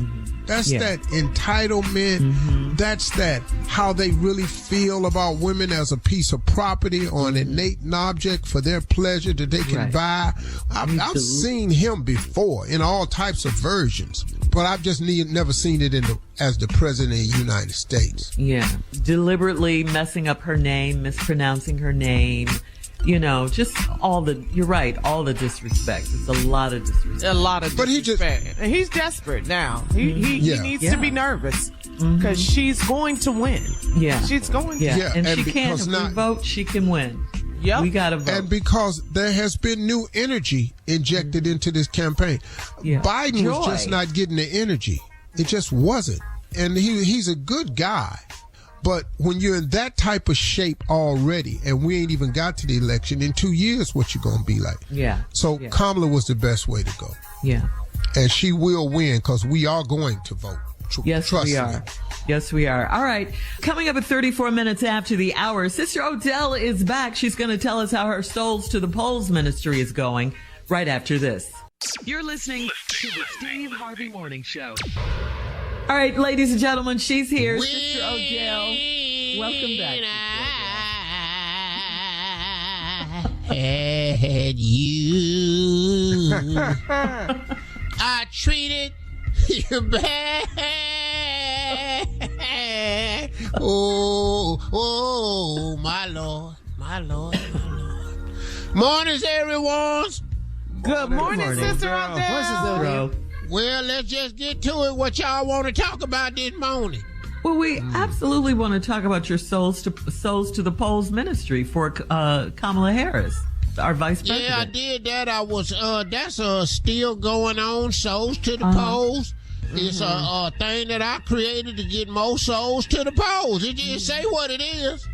That's that entitlement. That's that how they really feel about women as a piece of property or an innate object for their pleasure that they can buy. I've seen him before in all types of versions, but I've just never seen it as the president of the United States. Yeah. Deliberately messing up her name, mispronouncing her name. You know, just you're right, all the disrespect. It's a lot of disrespect. A lot of disrespect. And he's desperate now. He needs to be nervous because she's going to win. Yeah. She's going to. Yeah. And she can. If we vote, she can win. Yep. We got to vote. And because there has been new energy injected into this campaign. Yeah. Biden was just not getting the energy. It just wasn't. And he's a good guy. But when you're in that type of shape already, and we ain't even got to the election, in 2 years, what you going to be like? Yeah. So Kamala was the best way to go. Yeah. And she will win because we are going to vote. Yes, Trust we are. Me. Yes, we are. All right. Coming up at 34 minutes after the hour, Sister Odell is back. She's going to tell us how her Souls to the Polls ministry is going right after this. You're listening to the Steve Harvey Morning Show. All right, ladies and gentlemen, she's here. Sister Odell. Welcome back. Had you I treated you bad Oh, my Lord. Mornings, everyone. Good morning, Sister Odell. Well, let's just get to it. What y'all want to talk about this morning? Well, we absolutely want to talk about your Souls to the Polls ministry for Kamala Harris, our vice president. Yeah, I did that. I was. That's still going on. Souls to the polls. It's a thing that I created to get more souls to the polls. It just say what it is.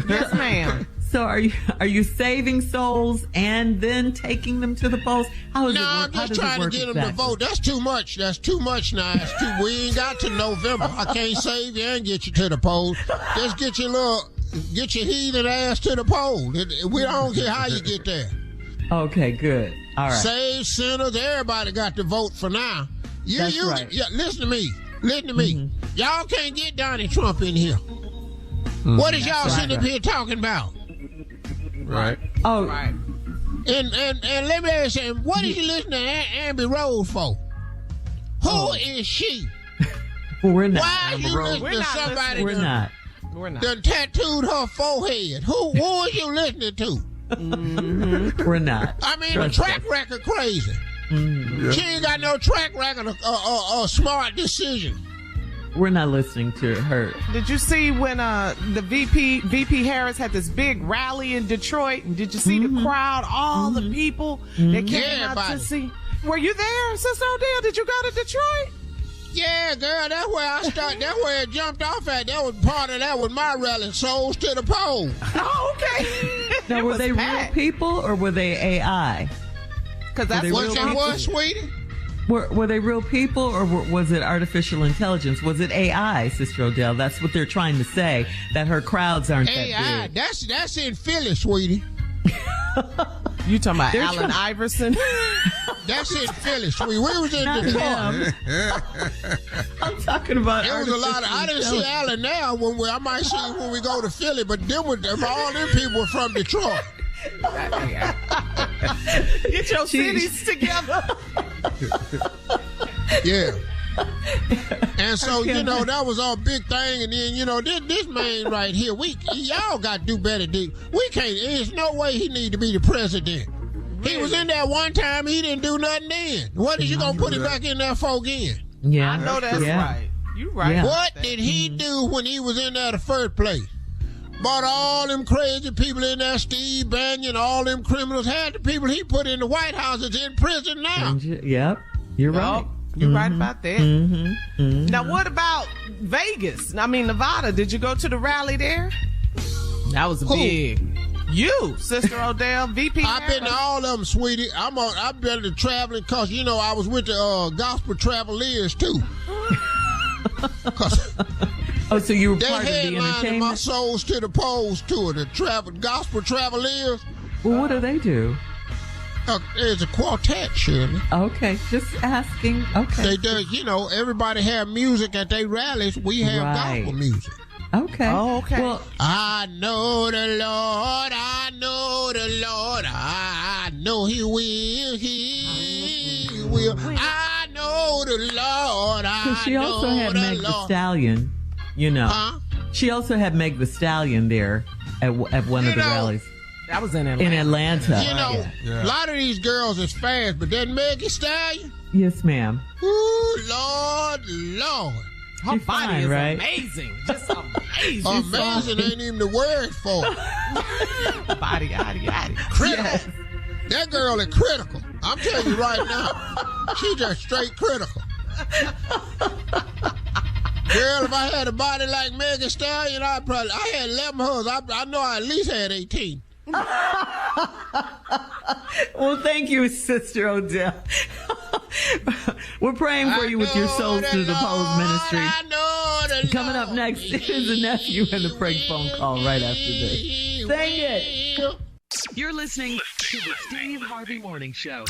Yes, ma'am. So are you saving souls and then taking them to the polls? How is it work? I'm just trying to get them to vote. That's too much. That's too much now. We ain't got to November. I can't save you and get you to the polls. Just get your heathen ass to the poll. We don't care how you get there. Okay, good. All right. Save sinners. Everybody got to vote for now. That's right. Yeah, listen to me. Mm-hmm. Y'all can't get Donald Trump in here. What is y'all sitting up here talking about? Right. Oh, right. And let me ask you, what is you listening to Amber Rose for? Who is she? We're not. Why are you listening to somebody We're not. that tattooed her forehead? Who are you listening to? Mm-hmm. We're not. I mean, the track record crazy. Mm-hmm. Yeah. She ain't got no track record of smart decisions. We're not listening to her. Did you see when the VP Harris had this big rally in Detroit? And did you see the crowd, all the people that came out to see? Were you there, Sister Odell? Did you go to Detroit? Yeah, girl, that's where I started. That's where it jumped off at. That was part of that was my rally, Souls to the Pole. Oh, okay. Now, were they real people or were they AI? Because that's what you was, sweetie. Were they real people or was it artificial intelligence? Was it AI, Sister Odell? That's what they're trying to say, that her crowds aren't AI, that big. that's in Philly, sweetie. You talking about Allen Iverson? That's in Philly, sweetie. We was in Detroit. I'm talking about There was a lot of, I didn't see Allen now. I might see him when we go to Philly, but all them people were from Detroit. Get your cities together. Yeah. And so, that was our big thing. And then, this man right here, y'all got to do better. We can't, there's no way he need to be the president. He was in there one time, he didn't do nothing then. What is you going to put him back in there for again? Yeah. I know that's right. You right. Yeah. What did he do when he was in there the first place? Brought all them crazy people in there, Steve Bannon, all them criminals, had the people he put in the White House is in prison now. Yep, you're right. You're right about that. Now, what about Vegas? I mean, Nevada. Did you go to the rally there? That was big. You, Sister Odell, VP. I've been to all of them, sweetie. I've been to traveling because, I was with the Gospel Travelers, too. So you were part of the entertainment? My Souls to the Polls tour, the Gospel Travelers. Well, what do they do? It's a quartet, Shirley. Okay, just asking. Okay. They do, everybody have music at their rallies. We have gospel music. Okay. Oh, okay. Well, I know the Lord, I know the Lord, I know He will, He will. I know the Lord, I know the Lord. She also had Meg the Stallion, Huh? She also had Meg the Stallion there at one of the rallies. That was in Atlanta. In Atlanta. A lot of these girls is fast, but that Meg the Stallion? Yes, ma'am. Ooh, Lord. Her body is right? amazing. Just amazing. Amazing ain't even the word for it. Body. Critical. Yes. That girl is critical. I'm telling you right now. She just straight critical. Girl, if I had a body like Meg Thee Stallion, I had 11 husbands. I know I at least had 18. Well, thank you, Sister Odell. We're praying for you with your Souls to the Polls ministry. Coming up next is the nephew and the prank phone call right after this. Sing it. You're listening to the Steve Harvey Morning Show.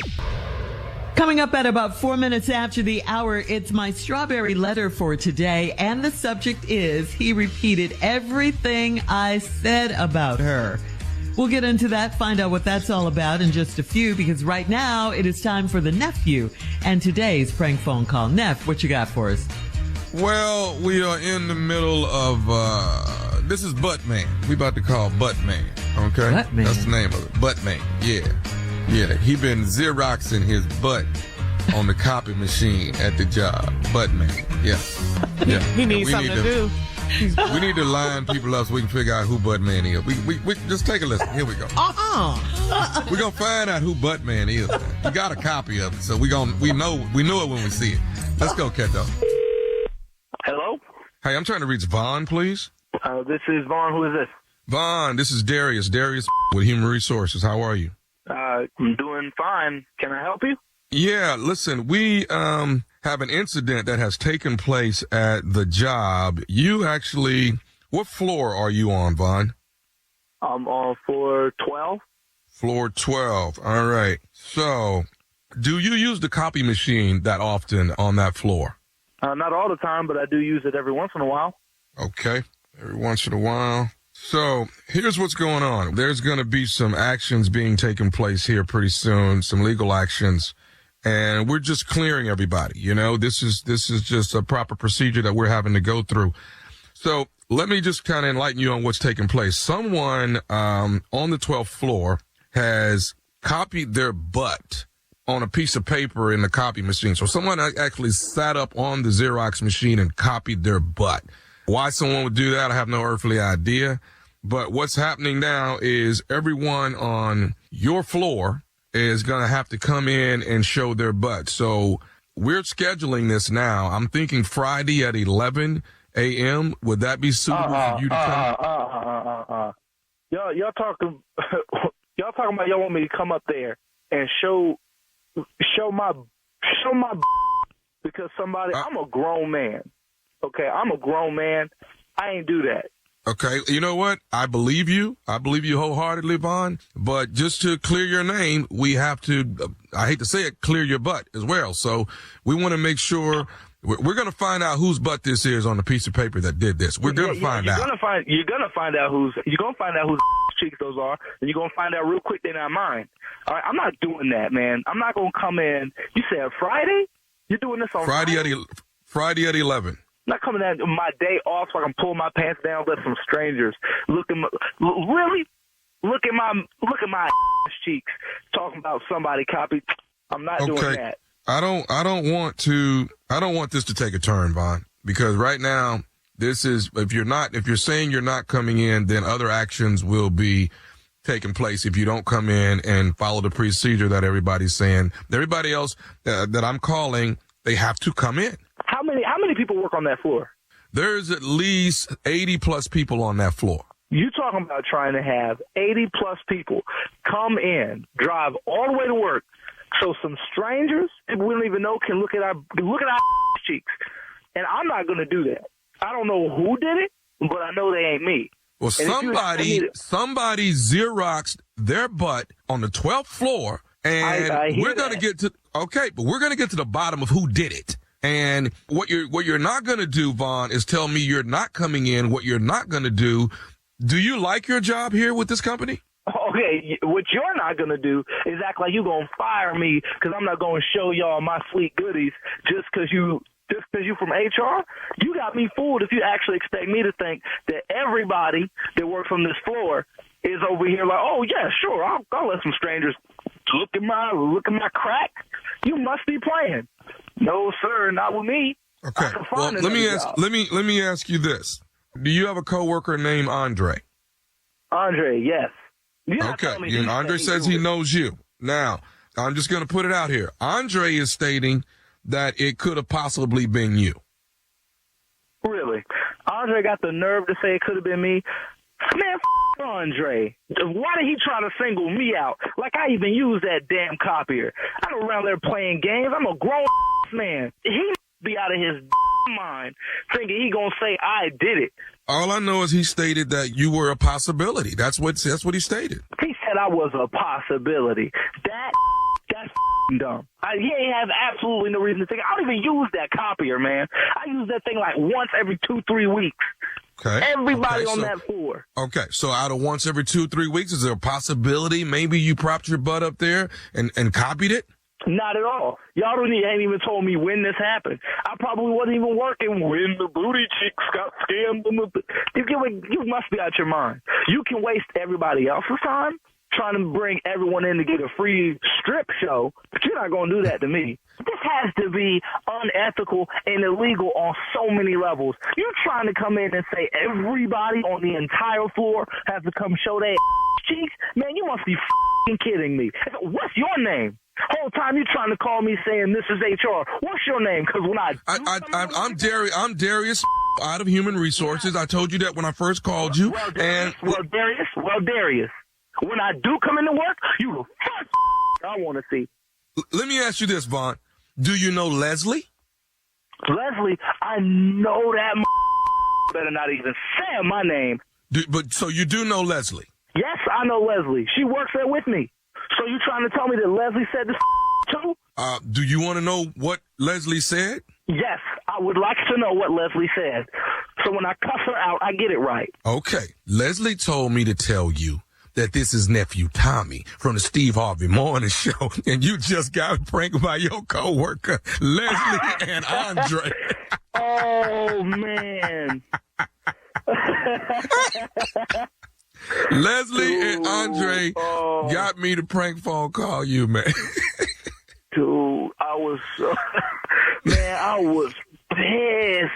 Coming up at about 4 minutes after the hour, it's my strawberry letter for today. And the subject is, he repeated everything I said about her. We'll get into that, find out what that's all about in just a few, because right now it is time for the nephew and today's prank phone call. Neff, what you got for us? Well, we are in the middle of, this is Buttman. We about to call Buttman, okay? Buttman. That's the name of it. Buttman, yeah. Yeah, he been Xeroxing his butt on the copy machine at the job. Buttman, yeah. He needs something to do. We need to line people up so we can figure out who Buttman is. We just take a listen. Here we go. We're gonna find out who Buttman is. Man. We got a copy of it, so we know it when we see it. Let's go, Keto. Hello? Hey, I'm trying to reach Vaughn, please. This is Vaughn. Who is this? Vaughn, this is Darius. Darius with Human Resources. How are you? I'm doing fine. Can I help you? Yeah, listen, we have an incident that has taken place at the job. You actually, what floor are you on, Vaughn? I'm on floor 12. Floor 12. All right. So, do you use the copy machine that often on that floor? Not all the time, but I do use it every once in a while. Okay. Every once in a while. So, here's what's going on. There's going to be some actions being taken place here pretty soon, some legal actions. And we're just clearing everybody. You know, this is just a proper procedure that we're having to go through. So let me just kind of enlighten you on what's taking place. Someone on the 12th floor has copied their butt on a piece of paper in the copy machine. So someone actually sat up on the Xerox machine and copied their butt. Why someone would do that, I have no earthly idea. But what's happening now is everyone on your floor is going to have to come in and show their butt. So we're scheduling this now. I'm thinking Friday at 11 a.m. Would that be suitable for you to come? Y'all talking about y'all want me to come up there and show my because somebody, I'm a grown man. Okay, I'm a grown man. I ain't do that. Okay, you know what? I believe you. I believe you wholeheartedly, Vaughn. But just to clear your name, we have to, I hate to say it, clear your butt as well. So we want to make sure, we're going to find out whose butt this is on the piece of paper that did this. We're going to find out. You're going to find out whose cheeks those are, and you're going to find out real quick they're not mine. All right, I'm not doing that, man. I'm not going to come in. You said Friday? You're doing this on Friday? Friday at 11. Not coming at my day off so I can pull my pants down, let some strangers look at my cheeks, talking about somebody copied. I'm not doing that. I don't want this to take a turn, Vaughn, because right now this is, if you're saying you're not coming in, then other actions will be taking place if you don't come in and follow the procedure that everybody's saying. Everybody else that I'm calling, they have to come in. How many people work on that floor? There's at least 80 plus people on that floor. You talking about trying to have 80 plus people come in, drive all the way to work, so some strangers we don't even know can look at our cheeks. And I'm not going to do that. I don't know who did it, but I know they ain't me. Well, somebody Xeroxed their butt on the 12th floor, and we're going to get to the bottom of who did it. And what you're not going to do, Vaughn, is tell me you're not coming in. What you're not going to do you like your job here with this company? Okay, what you're not going to do is act like you're going to fire me because I'm not going to show y'all my sweet goodies just because you from HR. You got me fooled if you actually expect me to think that everybody that works on this floor is over here like, oh, yeah, sure, I'll let some strangers look at my crack. You must be playing. No, sir, not with me. Okay. Well, let me ask you this. Do you have a coworker named Andre? Andre, yes. Okay. And Andre says he knows you. Now, I'm just going to put it out here. Andre is stating that it could have possibly been you. Really? Andre got the nerve to say it could have been me? Man, Andre. Why did he try to single me out? Like I even use that damn copier. I don't around there playing games. I'm a grown man. He be out of his mind thinking he gonna say I did it. All I know is he stated that you were a possibility. That's what he stated. He said I was a possibility. That's dumb. He ain't have absolutely no reason to think. I don't even use that copier, man. I use that thing like once every 2-3 weeks. Okay. Everybody on that floor. Okay, so out of once every 2-3 weeks, is there a possibility maybe you propped your butt up there and copied it? Not at all. Y'all ain't even told me when this happened. I probably wasn't even working when the booty chicks got scammed. You must be out your mind. You can waste everybody else's time trying to bring everyone in to get a free strip show, but you're not going to do that to me. This has to be unethical and illegal on so many levels. You're trying to come in and say everybody on the entire floor has to come show their cheeks? Man, you must be kidding me. What's your name? Whole time you trying to call me saying this is HR. What's your name? Because when I'm Darius out of Human Resources. I told you that when I first called you. Darius, when I do come into work, you the first I want to see. Let me ask you this, Vaughn. Do you know Leslie? Leslie, I know that better not even say my name. So you do know Leslie? Yes, I know Leslie. She works there with me. So you trying to tell me that Leslie said this too? Do you want to know what Leslie said? Yes, I would like to know what Leslie said. So when I cuss her out, I get it right. Okay. Leslie told me to tell you that this is Nephew Tommy from the Steve Harvey Morning Show, and you just got pranked by your coworker, Leslie and Andre. Oh, man. Leslie and Andre got me to prank phone call you, man. Dude, I was pissed.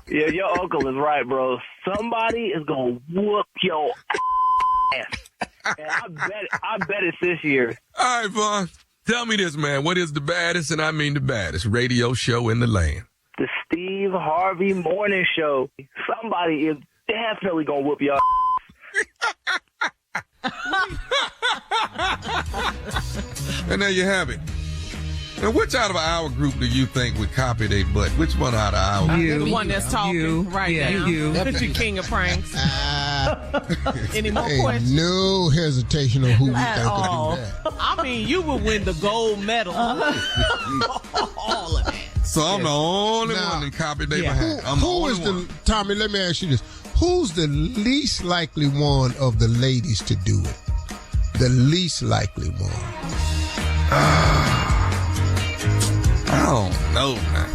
Yeah, your uncle is right, bro. Somebody is gonna whoop your ass. And I bet it's this year. All right, Vaughn. Tell me this, man. What is the baddest, and I mean the baddest, radio show in the land? The Steve Harvey Morning Show. Somebody is definitely gonna whoop your ass. And there you have it. Now, which out of our group do you think would copy their butt? Which one out of our group? The one that's talking right now. You. That's your king of pranks. Any more questions? No hesitation on who we think could do that. I mean, you would win the gold medal. All of that. So I'm the only one that copied their behind. Tommy, let me ask you this. Who's the least likely one of the ladies to do it? The least likely one. I don't know, man.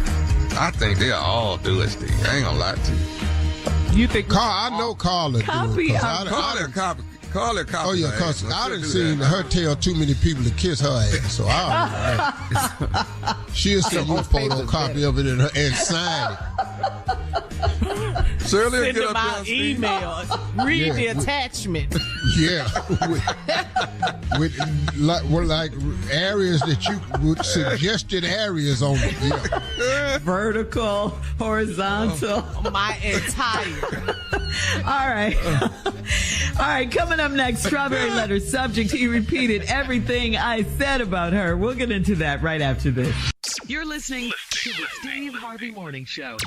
I think they'll all do it, Steve. I ain't gonna lie to you. You think I know Carla do it. Call her copy. Oh, yeah, because I done seen her tell too many people to kiss her ass, so I don't know. She'll send you a photocopy of it and sign it. Shirley, send them out emails. Read the attachment. Yeah. with like areas that you would suggested areas on it. Yeah. Vertical, horizontal. My entire. All right. All right, coming up next, Strawberry Letter subject. He repeated everything I said about her. We'll get into that right after this. You're listening to the Steve Harvey Morning Show.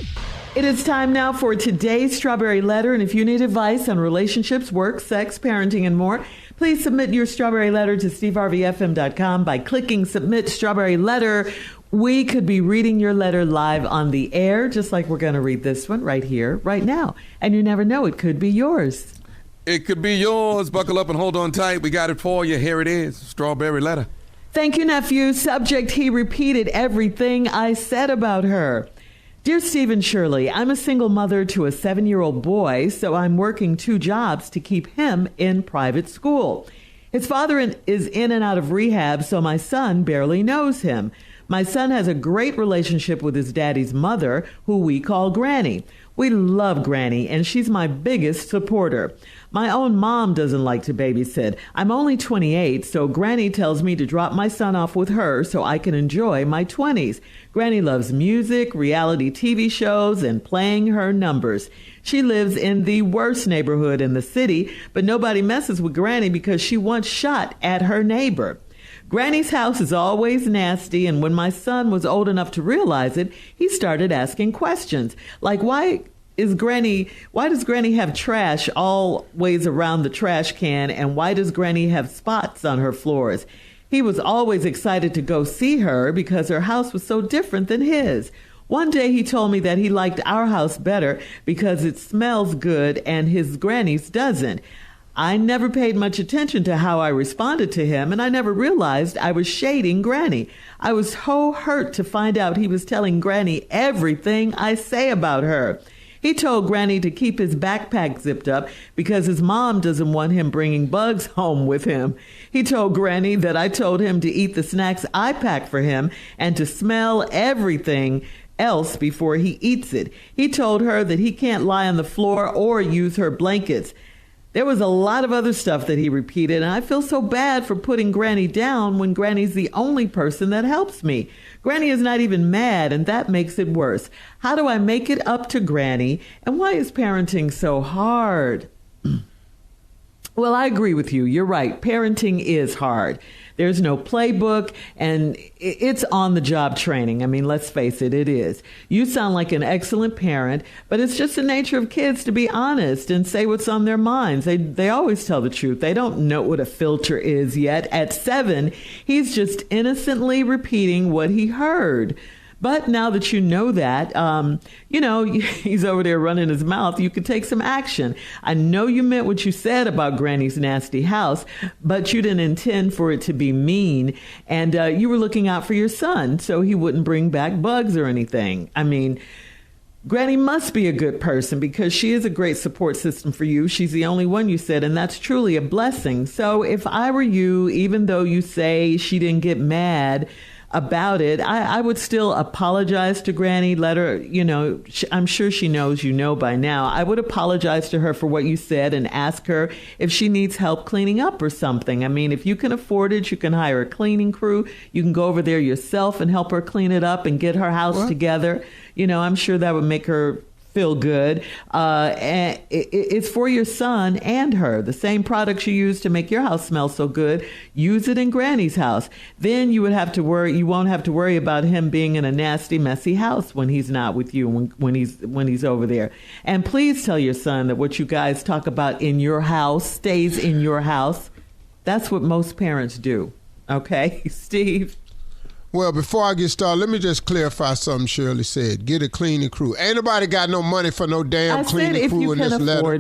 It is time now for today's Strawberry Letter. And if you need advice on relationships, work, sex, parenting, and more, please submit your Strawberry Letter to steveharveyfm.com by clicking Submit Strawberry Letter. We could be reading your letter live on the air, just like we're going to read this one right here, right now. And you never know, it could be yours. It could be yours. Buckle up and hold on tight. We got it for you. Here it is. Strawberry Letter. Thank you, nephew. Subject, he repeated everything I said about her. Dear Steve and Shirley, I'm a single mother to a 7-year-old boy, so I'm working 2 jobs to keep him in private school. His father is in and out of rehab, so my son barely knows him. My son has a great relationship with his daddy's mother, who we call Granny. We love Granny, and she's my biggest supporter. My own mom doesn't like to babysit. I'm only 28, so Granny tells me to drop my son off with her so I can enjoy my 20s. Granny loves music, reality TV shows, and playing her numbers. She lives in the worst neighborhood in the city, but nobody messes with Granny because she once shot at her neighbor. Granny's house is always nasty, and when my son was old enough to realize it, he started asking questions like, why does Granny have trash always around the trash can, and why does Granny have spots on her floors? He was always excited to go see her because her house was so different than his. One day he told me that he liked our house better because it smells good and his Granny's doesn't. I never paid much attention to how I responded to him, and I never realized I was shading Granny. I was so hurt to find out he was telling Granny everything I say about her. He told Granny to keep his backpack zipped up because his mom doesn't want him bringing bugs home with him. He told Granny that I told him to eat the snacks I pack for him and to smell everything else before he eats it. He told her that he can't lie on the floor or use her blankets. There was a lot of other stuff that he repeated, and I feel so bad for putting Granny down when Granny's the only person that helps me. Granny is not even mad, and that makes it worse. How do I make it up to Granny, and why is parenting so hard? Well, I agree with you. You're right. Parenting is hard. There's no playbook, and it's on-the-job training. I mean, let's face it, it is. You sound like an excellent parent, but it's just the nature of kids to be honest and say what's on their minds. They always tell the truth. They don't know what a filter is yet. At 7, he's just innocently repeating what he heard. But now that you know that, he's over there running his mouth, you could take some action. I know you meant what you said about Granny's nasty house, but you didn't intend for it to be mean. And you were looking out for your son so he wouldn't bring back bugs or anything. I mean, Granny must be a good person because she is a great support system for you. She's the only one, you said, and that's truly a blessing. So if I were you, even though you say she didn't get mad about it, I would still apologize to Granny, let her, I'm sure she knows by now. I would apologize to her for what you said and ask her if she needs help cleaning up or something. I mean, if you can afford it, you can hire a cleaning crew. You can go over there yourself and help her clean it up and get her house together. I'm sure that would make her feel good. And it's for your son and her. The same products you use to make your house smell so good, use it in Granny's house. Then you won't have to worry about him being in a nasty, messy house when he's not with you, when he's over there. And please tell your son that what you guys talk about in your house stays in your house. That's what most parents do. Okay, Steve? Well, before I get started, let me just clarify something Shirley said. Get a cleaning crew. Ain't nobody got no money for no damn cleaning crew in this letter.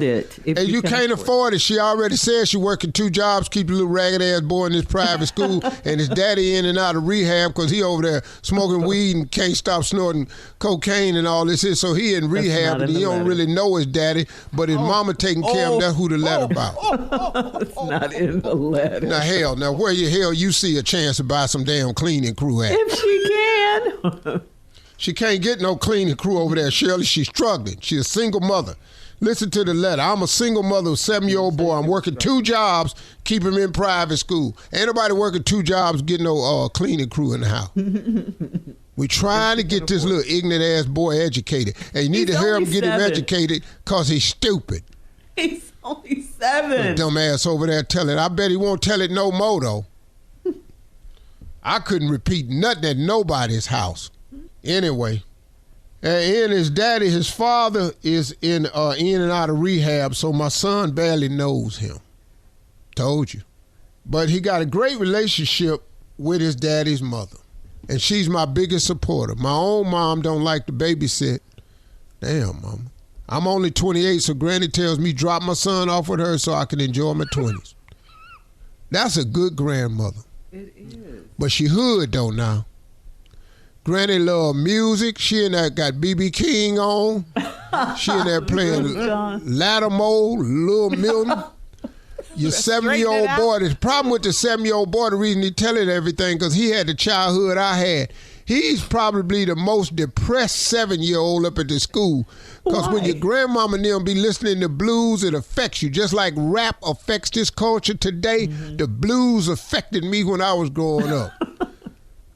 If you can't afford it, she already said she working 2 jobs, keep the little ragged-ass boy in this private school, and his daddy in and out of rehab because he over there smoking weed and can't stop snorting cocaine and all this. So he in rehab, and he don't really know his daddy, but his mama taking care of him. That's who the letter about. It's not in the letter. Now where the hell you see a chance to buy some damn cleaning crew? If she can. She can't get no cleaning crew over there, Shirley. She's struggling. She's a single mother. Listen to the letter. I'm a single mother with a 7-year-old boy. I'm working 2 jobs, keep him in private school. Ain't nobody working 2 jobs getting no cleaning crew in the house. We trying to get this little ignorant-ass boy educated. And you need to hear him get him educated because he's stupid. He's only 7. Dumb ass over there telling. I bet he won't tell it no more, though. I couldn't repeat nothing at nobody's house. Anyway, and his daddy, his father is in and out of rehab, so my son barely knows him. Told you. But he got a great relationship with his daddy's mother, and she's my biggest supporter. My own mom don't like to babysit. Damn, mama. I'm only 28, so Granny tells me drop my son off with her so I can enjoy my 20s. That's a good grandmother. It is. But she hood though now. Granny love music. She in there got B.B. King on. She in there playing Lattimore, Lil Milton. Your 7-year-old boy, the problem with the 7-year-old boy, the reason he telling everything, because he had the childhood I had. He's probably the most depressed 7-year-old up at the school. Because when your grandmama and them be listening to blues, it affects you. Just like rap affects this culture today, the blues affected me when I was growing up.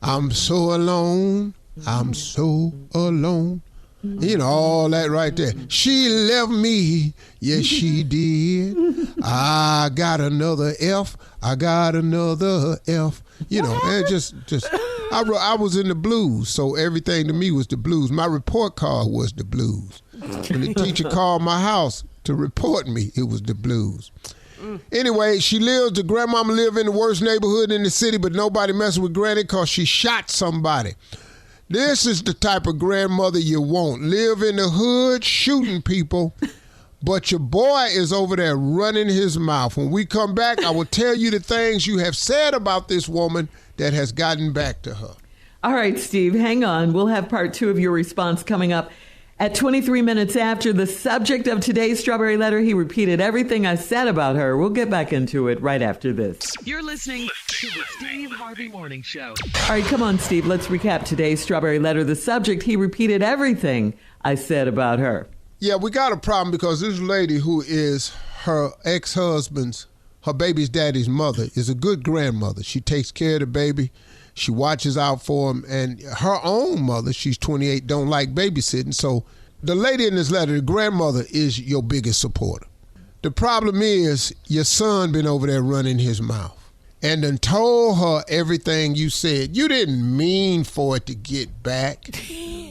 I'm so alone, I'm so alone. You know, all that right there. She left me, yes she did. I got another F, I got another F. You know, and just I was in the blues, so everything to me was the blues. My report card was the blues. When the teacher called my house to report me, it was the blues. Anyway, the grandmama live in the worst neighborhood in the city, but nobody messes with Granny because she shot somebody. This is the type of grandmother you want. Live in the hood, shooting people, But your boy is over there running his mouth. When we come back, I will tell you the things you have said about this woman that has gotten back to her. All right, Steve, hang on. We'll have part 2 of your response coming up at 23 minutes after. The subject of today's Strawberry Letter, he repeated everything I said about her. We'll get back into it right after this. You're listening to the Steve Harvey Morning Show. All right, come on, Steve. Let's recap today's Strawberry Letter. The subject, he repeated everything I said about her. Yeah, we got a problem because this lady who is her ex-husband's, her baby's daddy's mother, is a good grandmother. She takes care of the baby. She watches out for him. And her own mother, she's 28, don't like babysitting. So the lady in this letter, the grandmother, is your biggest supporter. The problem is your son been over there running his mouth and done told her everything you said. You didn't mean for it to get back.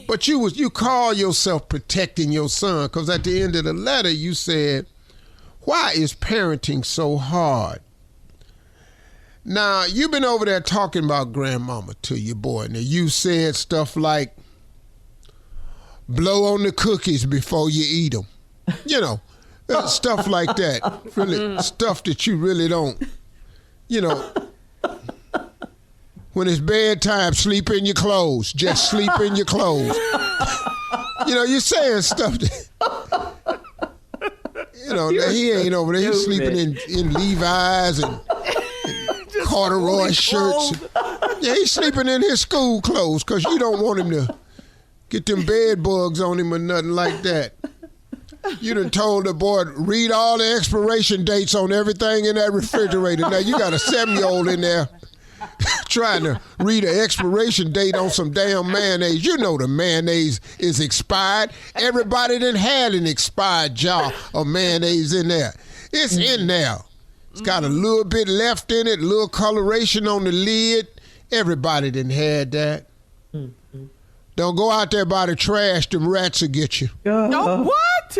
But you call yourself protecting your son, because at the end of the letter you said, why is parenting so hard? Now, you've been over there talking about grandmama to your boy. Now, you said stuff like, blow on the cookies before you eat them. You know, stuff like that. Really, stuff that you really don't, you know. When it's bedtime, sleep in your clothes. Just sleep in your clothes. You know, you're saying stuff that, you know, he ain't over there. He's sleeping in Levi's and corduroy shirts. Yeah, he's sleeping in his school clothes because you don't want him to get them bed bugs on him or nothing like that. You done told the boy, read all the expiration dates on everything in that refrigerator. Now you got a 7-year-old in there trying to read an expiration date on some damn mayonnaise. You know the mayonnaise is expired. Everybody done had an expired jar of mayonnaise in there. It's in there. It's got a little bit left in it, a little coloration on the lid. Everybody done had that. Don't go out there by the trash, them rats will get you. No, what?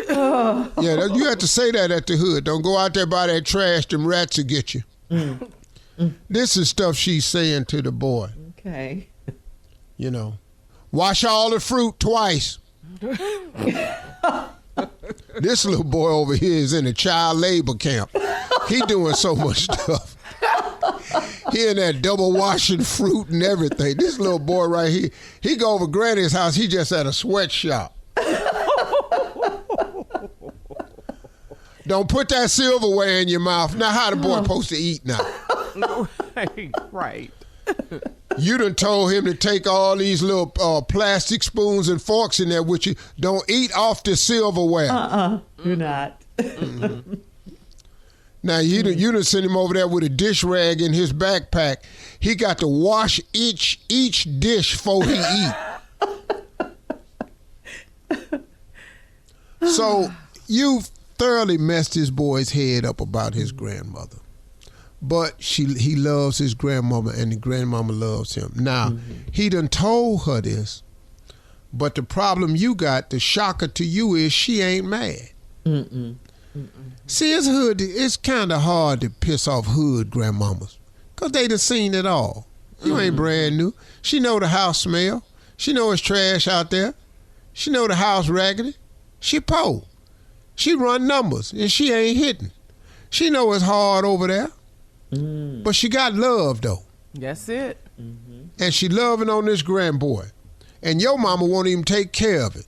Yeah, you have to say that at the hood. Don't go out there by that trash, them rats will get you. This is stuff she's saying to the boy. Okay. You know, wash all the fruit twice. This little boy over here is in a child labor camp. He doing so much stuff. He in that double washing fruit and everything. This little boy right here, he go over Granny's house. He just at a sweatshop. Don't put that silverware in your mouth. Now, how the boy supposed to eat now? Right. You done told him to take all these little plastic spoons and forks in there with you. Don't eat off the silverware. Do not. Now, you done send him over there with a dish rag in his backpack. He got to wash each dish before he eat. So, you've thoroughly messed his boy's head up about his grandmother. But he loves his grandmama, and the grandmama loves him. Now, he done told her this, but the problem you got, the shocker to you, is she ain't mad. See, it's kind of hard to piss off hood grandmamas, because they done seen it all. You ain't brand new. She know the house smell. She know it's trash out there. She know the house raggedy. She poor. She run numbers, and she ain't hitting. She know it's hard over there. But she got love, though. That's it. And she loving on this grandboy. And your mama won't even take care of it.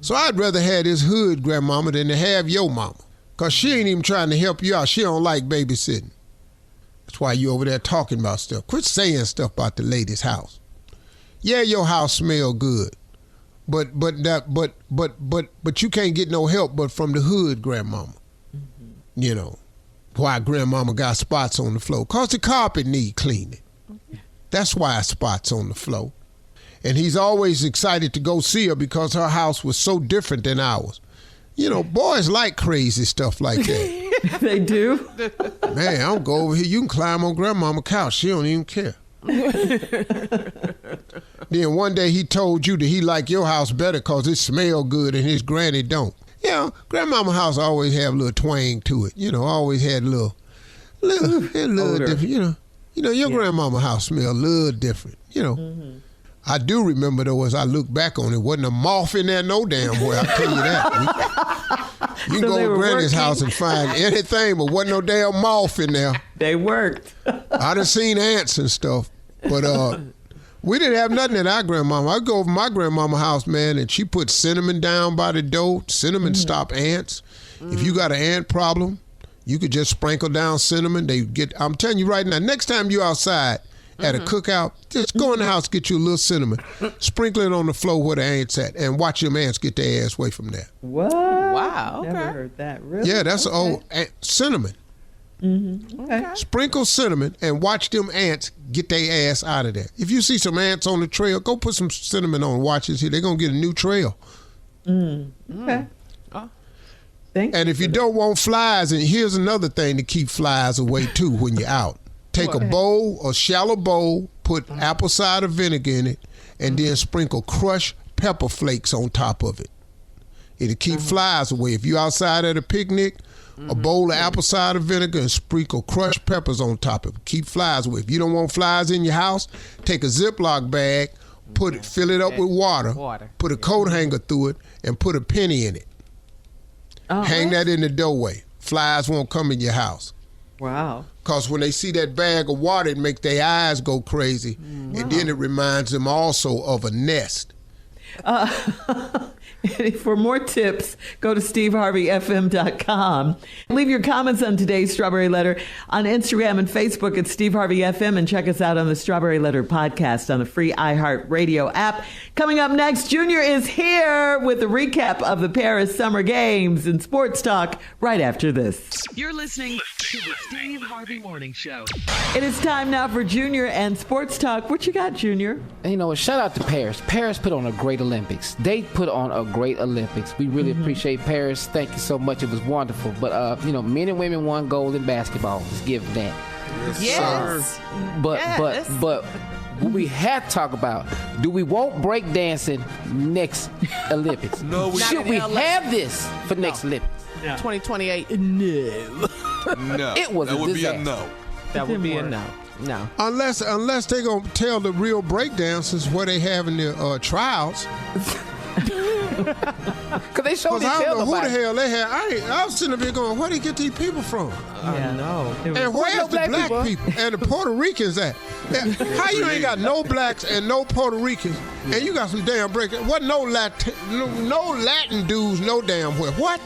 So I'd rather have this hood grandmama than to have your mama. Because she ain't even trying to help you out. She don't like babysitting. That's why you over there talking about stuff. Quit saying stuff about the lady's house. Yeah, your house smell good. But you can't get no help but from the hood grandmama. You know. Why grandmama got spots on the floor? Because the carpet need cleaning. That's why spots on the floor. And he's always excited to go see her because her house was so different than ours. You know, boys like crazy stuff like that. They do? Man, I'll go over here. You can climb on grandmama's couch. She don't even care. Then one day he told you that he liked your house better because it smelled good and his granny don't. You know, grandmama's house always have a little twang to it. You know, always had a little different. You know, your grandmama's house smelled a little different. You know, I do remember though, as I look back on it, wasn't a moth in there no damn way. I tell you that. You can go to Granny's house and find anything, but wasn't no damn moth in there. They worked. I done seen ants and stuff, but we didn't have nothing at our grandmama. I go over to my grandmama's house, man, and she put cinnamon down by the door. Cinnamon stop ants. If you got an ant problem, you could just sprinkle down cinnamon. I'm telling you right now, next time you outside at a cookout, just go in the house, get you a little cinnamon, sprinkle it on the floor where the ants at, and watch them ants get their ass away from there. What? Wow. Okay. Never heard that. Really? Yeah, that's old cinnamon. Okay. Sprinkle cinnamon and watch them ants get their ass out of there. If you see some ants on the trail, go put some cinnamon on. Watch this here. They're going to get a new trail. Okay. Thank and if you don't want flies, and here's another thing to keep flies away too when you're out. Take a bowl, a shallow bowl, put apple cider vinegar in it, and then sprinkle crushed pepper flakes on top of it. It'll keep flies away. If you're outside at a picnic, a bowl of apple cider vinegar and sprinkle crushed peppers on top of it. Keep flies away. If you don't want flies in your house, take a Ziploc bag, fill it up with water, put a coat hanger through it, and put a penny in it. Hang that in the doorway. Flies won't come in your house. Wow. Because when they see that bag of water, it makes their eyes go crazy. And then it reminds them also of a nest. For more tips, go to SteveHarveyFM.com. Leave your comments on today's Strawberry Letter on Instagram and Facebook at Steve Harvey FM, and check us out on the Strawberry Letter podcast on the free iHeartRadio app. Coming up next, Junior is here with a recap of the Paris Summer Games and sports talk right after this. You're listening to the Steve Harvey Morning Show. It is time now for Junior and sports talk. What you got, Junior? You know, shout out to Paris. Paris put on a great Olympics. They put on a great Olympics. We really appreciate Paris. Thank you so much. It was wonderful. But men and women won gold in basketball. Let's give them that. Yes. But what we had to talk about, do we want breakdancing next Olympics? No, we should we have this for next Olympics? 2028. No. No. It was that a would disaster. be a no. That would be a no. No. Unless they're going to tell the real breakdancers where they having their trials. Because they showed I don't know who the hell they had. I was sitting up here going, where they get these people from? I know. And where's the black people and the Puerto Ricans at? How you ain't got no blacks and no Puerto Ricans, and you got some damn breakers? What no Latin dudes no damn where? What?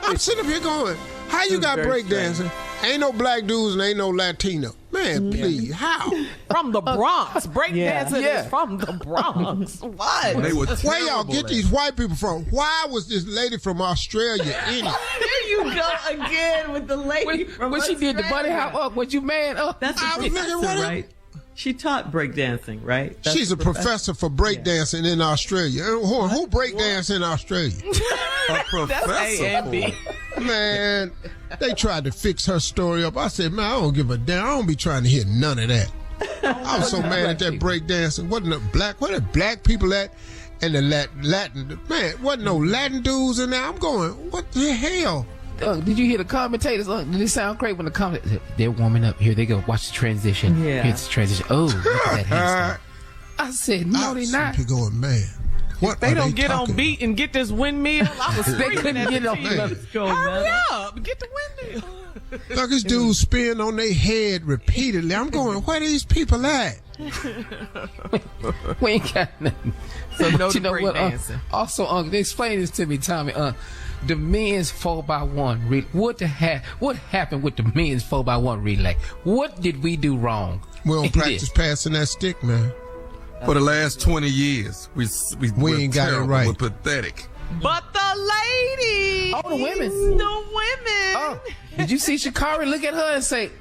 I'm sitting up here going, how you got breakdancing? Ain't no black dudes and ain't no Latino. Man, please, how? From the Bronx. Breakdancing is from the Bronx. What? Where y'all get these white people from? Why was this lady from Australia in it? There you go again with the lady from when she did the bunny hop up, was you man up? That's a professor, right? She taught breakdancing, right? She's a professor for breakdancing in Australia. Who breakdance in Australia? A professor. That's A&B. Man, they tried to fix her story up. I said, man, I don't give a damn. I don't be trying to hear none of that. I was so mad at that breakdancing. Where the black people at? And the Latin, man, wasn't no Latin dudes in there. I'm going, what the hell? Did you hear the commentators? Did it sound great when the commentators? They're warming up. Here they go. Watch the transition. Yeah. Here's the transition. Oh, look at that hairstyle. I said, no, they not. You're going, man. What They don't get on beat and get this windmill. I was screaming at the TV. Let's go, Hurry up, get the windmill. Look, this dude spin on their head repeatedly. I'm going, where these people at? We ain't got nothing. So no You know what? breakdancing. Also, explain this to me, Tommy. The men's 4x1 what happened with the men's 4x1 relay? What did we do wrong? We don't practice passing that stick, man. For the last 20 years, we ain't got it right. We're pathetic. But the ladies. Oh, the women. The women. Oh, did you see Sha'Carri look at her and say,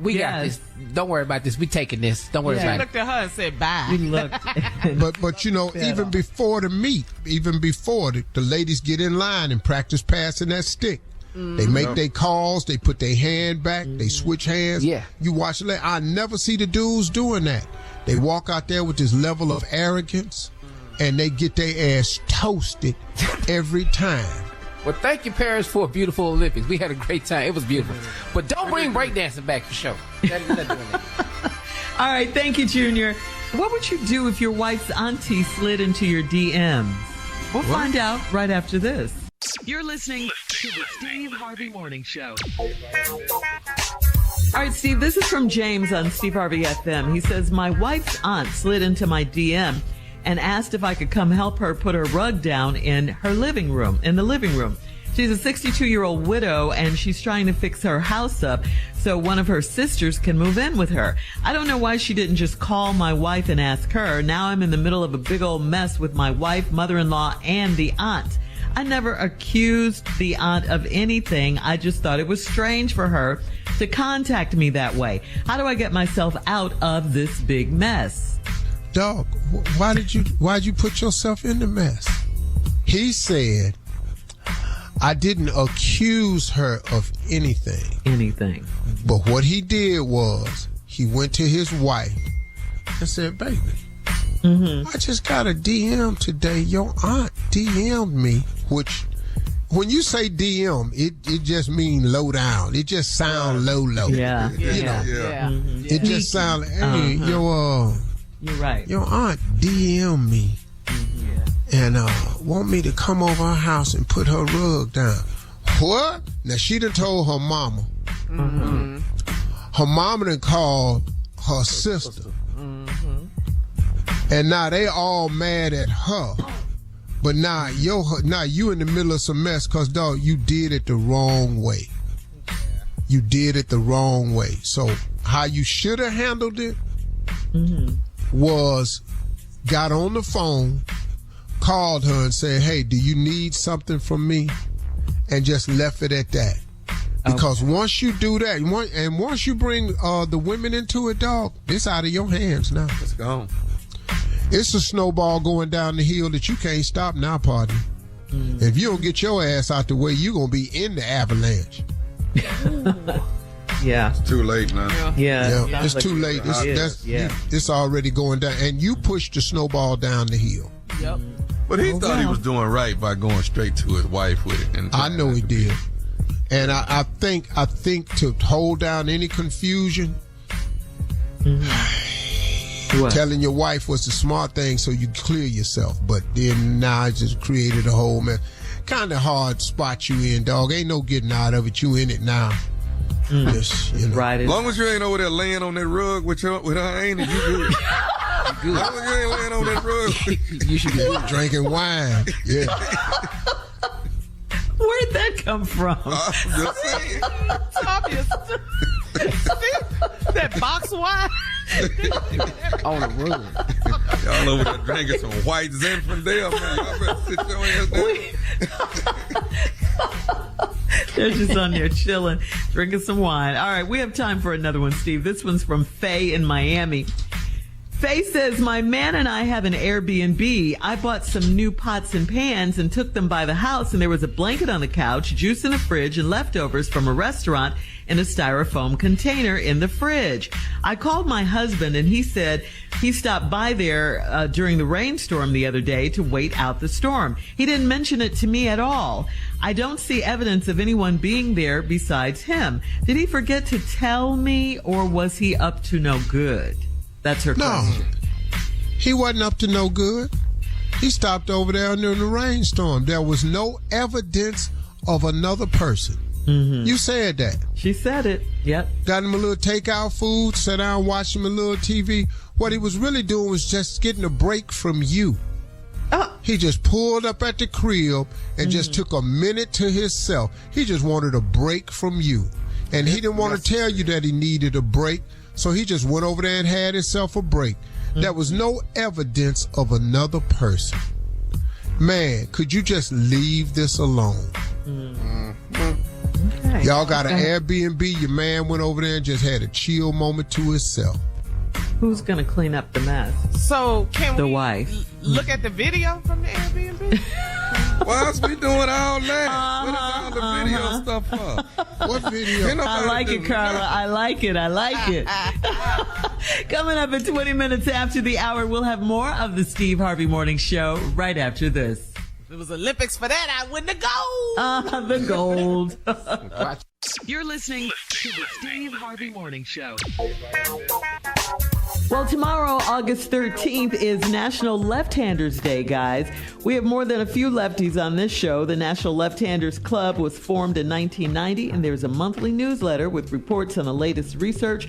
we got this. Don't worry about this. We taking this. Don't worry She about it. looked at her and said, bye. You looked. But you know, even before the meet, the ladies get in line and practice passing that stick. They make their calls. They put their hand back. They switch hands. Yeah. You watch it. I never see the dudes doing that. They walk out there with this level of arrogance, and they get their ass toasted every time. Well, thank you, Paris, for a beautiful Olympics. We had a great time. It was beautiful. But don't bring breakdancing back for sure. All right, thank you, Junior. What would you do if your wife's auntie slid into your DMs? We'll find out right after this. You're listening to the Steve Harvey Morning Show. All right, Steve, this is from James on Steve Harvey FM. He says, my wife's aunt slid into my DM and asked if I could come help her put her rug down in the living room. She's a 62-year-old widow, and she's trying to fix her house up so one of her sisters can move in with her. I don't know why she didn't just call my wife and ask her. Now I'm in the middle of a big old mess with my wife, mother-in-law, and the aunt. I never accused the aunt of anything. I just thought it was strange for her to contact me that way. How do I get myself out of this big mess? Dog, why'd you put yourself in the mess? He said, I didn't accuse her of anything. But what he did was he went to his wife and said, baby, I just got a DM today. Your aunt DM'd me, which when you say DM, it just means low down. It just sounds low. Yeah. It just sounds, hey, you're right. Your aunt DM'd me. And want me to come over her house and put her rug down. What? Now, she done told her mama. Her mama done called her sister. And now they all mad at her. But now you in the middle of some mess because, dog, you did it the wrong way. You did it the wrong way. So how you should have handled it was got on the phone, called her and said, hey, do you need something from me? And just left it at that. Because once you do that, and once you bring the women into it, dog, it's out of your hands now. It's gone. It's a snowball going down the hill that you can't stop now, partner. If you don't get your ass out the way, you're going to be in the avalanche. Yeah. It's too late now. Yeah. It's too late. It's already going down. And you pushed the snowball down the hill. Yep. But he thought he was doing right by going straight to his wife with it. And I know he did. And I think to hold down any confusion, telling your wife was the smart thing so you clear yourself. But then now it just created a whole mess. Kind of hard spot you in, dog. Ain't no getting out of it. You in it now. Just, Right. As long as you ain't over there laying on that rug with her ain't it, you good. As long as you ain't laying on that rug. You should be drinking wine. Yeah. Where'd that come from? Just saying. It's obvious. That box wine. On the room. Y'all over there drinking some white Zinfandel, man. Y'all better sit your ass down. They're just on there chilling, drinking some wine. All right, we have time for another one, Steve. This one's from Faye in Miami. Faye says, my man and I have an Airbnb. I bought some new pots and pans and took them by the house, and there was a blanket on the couch, juice in the fridge, and leftovers from a restaurant in a styrofoam container in the fridge. I called my husband, and he said he stopped by there during the rainstorm the other day to wait out the storm. He didn't mention it to me at all. I don't see evidence of anyone being there besides him. Did he forget to tell me, or was he up to no good? That's her question. He wasn't up to no good. He stopped over there during the rainstorm. There was no evidence of another person. You said that. She said it. Yep. Got him a little takeout food, sat down, watched him a little TV. What he was really doing was just getting a break from you. He just pulled up at the crib and just took a minute to himself. He just wanted a break from you. And he didn't want to tell you that he needed a break. So he just went over there and had himself a break. There was no evidence of another person. Man, could you just leave this alone? Okay. Y'all got an Airbnb. Your man went over there and just had a chill moment to himself. Who's going to clean up the mess? So can The we wife. look at the video from the Airbnb? Why else we doing all that? What is all the video stuff for? What video? I like it, Carla. I like it. Coming up at 20 minutes after the hour, we'll have more of the Steve Harvey Morning Show right after this. If it was Olympics for that, I win the gold. The gold. You're listening to the Steve Harvey Morning Show. Well, tomorrow, August 13th, is National Left-Handers Day, guys. We have more than a few lefties on this show. The National Left-Handers Club was formed in 1990, and there's a monthly newsletter with reports on the latest research,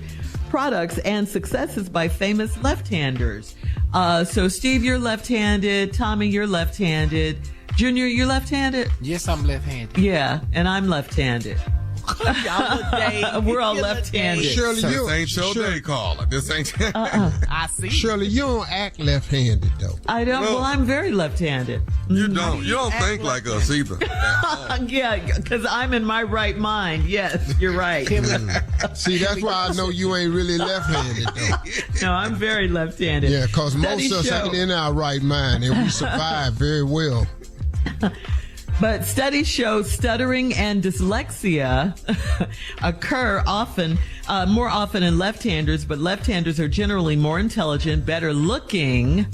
products, and successes by famous left-handers. So, Steve, you're left-handed. Tommy, you're left-handed. Junior, you're left-handed? Yes, I'm left-handed. Yeah, and I'm left-handed. We're all left-handed. Shirley, This ain't your day, caller. This ain't. I see. Shirley, you don't act left-handed though. I don't. No. Well, I'm very left-handed. You don't. You don't think like us either. Yeah, because I'm in my right mind. Yes, you're right. See, that's why I know you ain't really left-handed though. No, I'm very left-handed. Yeah, because most of us ain't in our right mind, and we survive very well. But studies show stuttering and dyslexia occur more often in left-handers, but left-handers are generally more intelligent, better looking,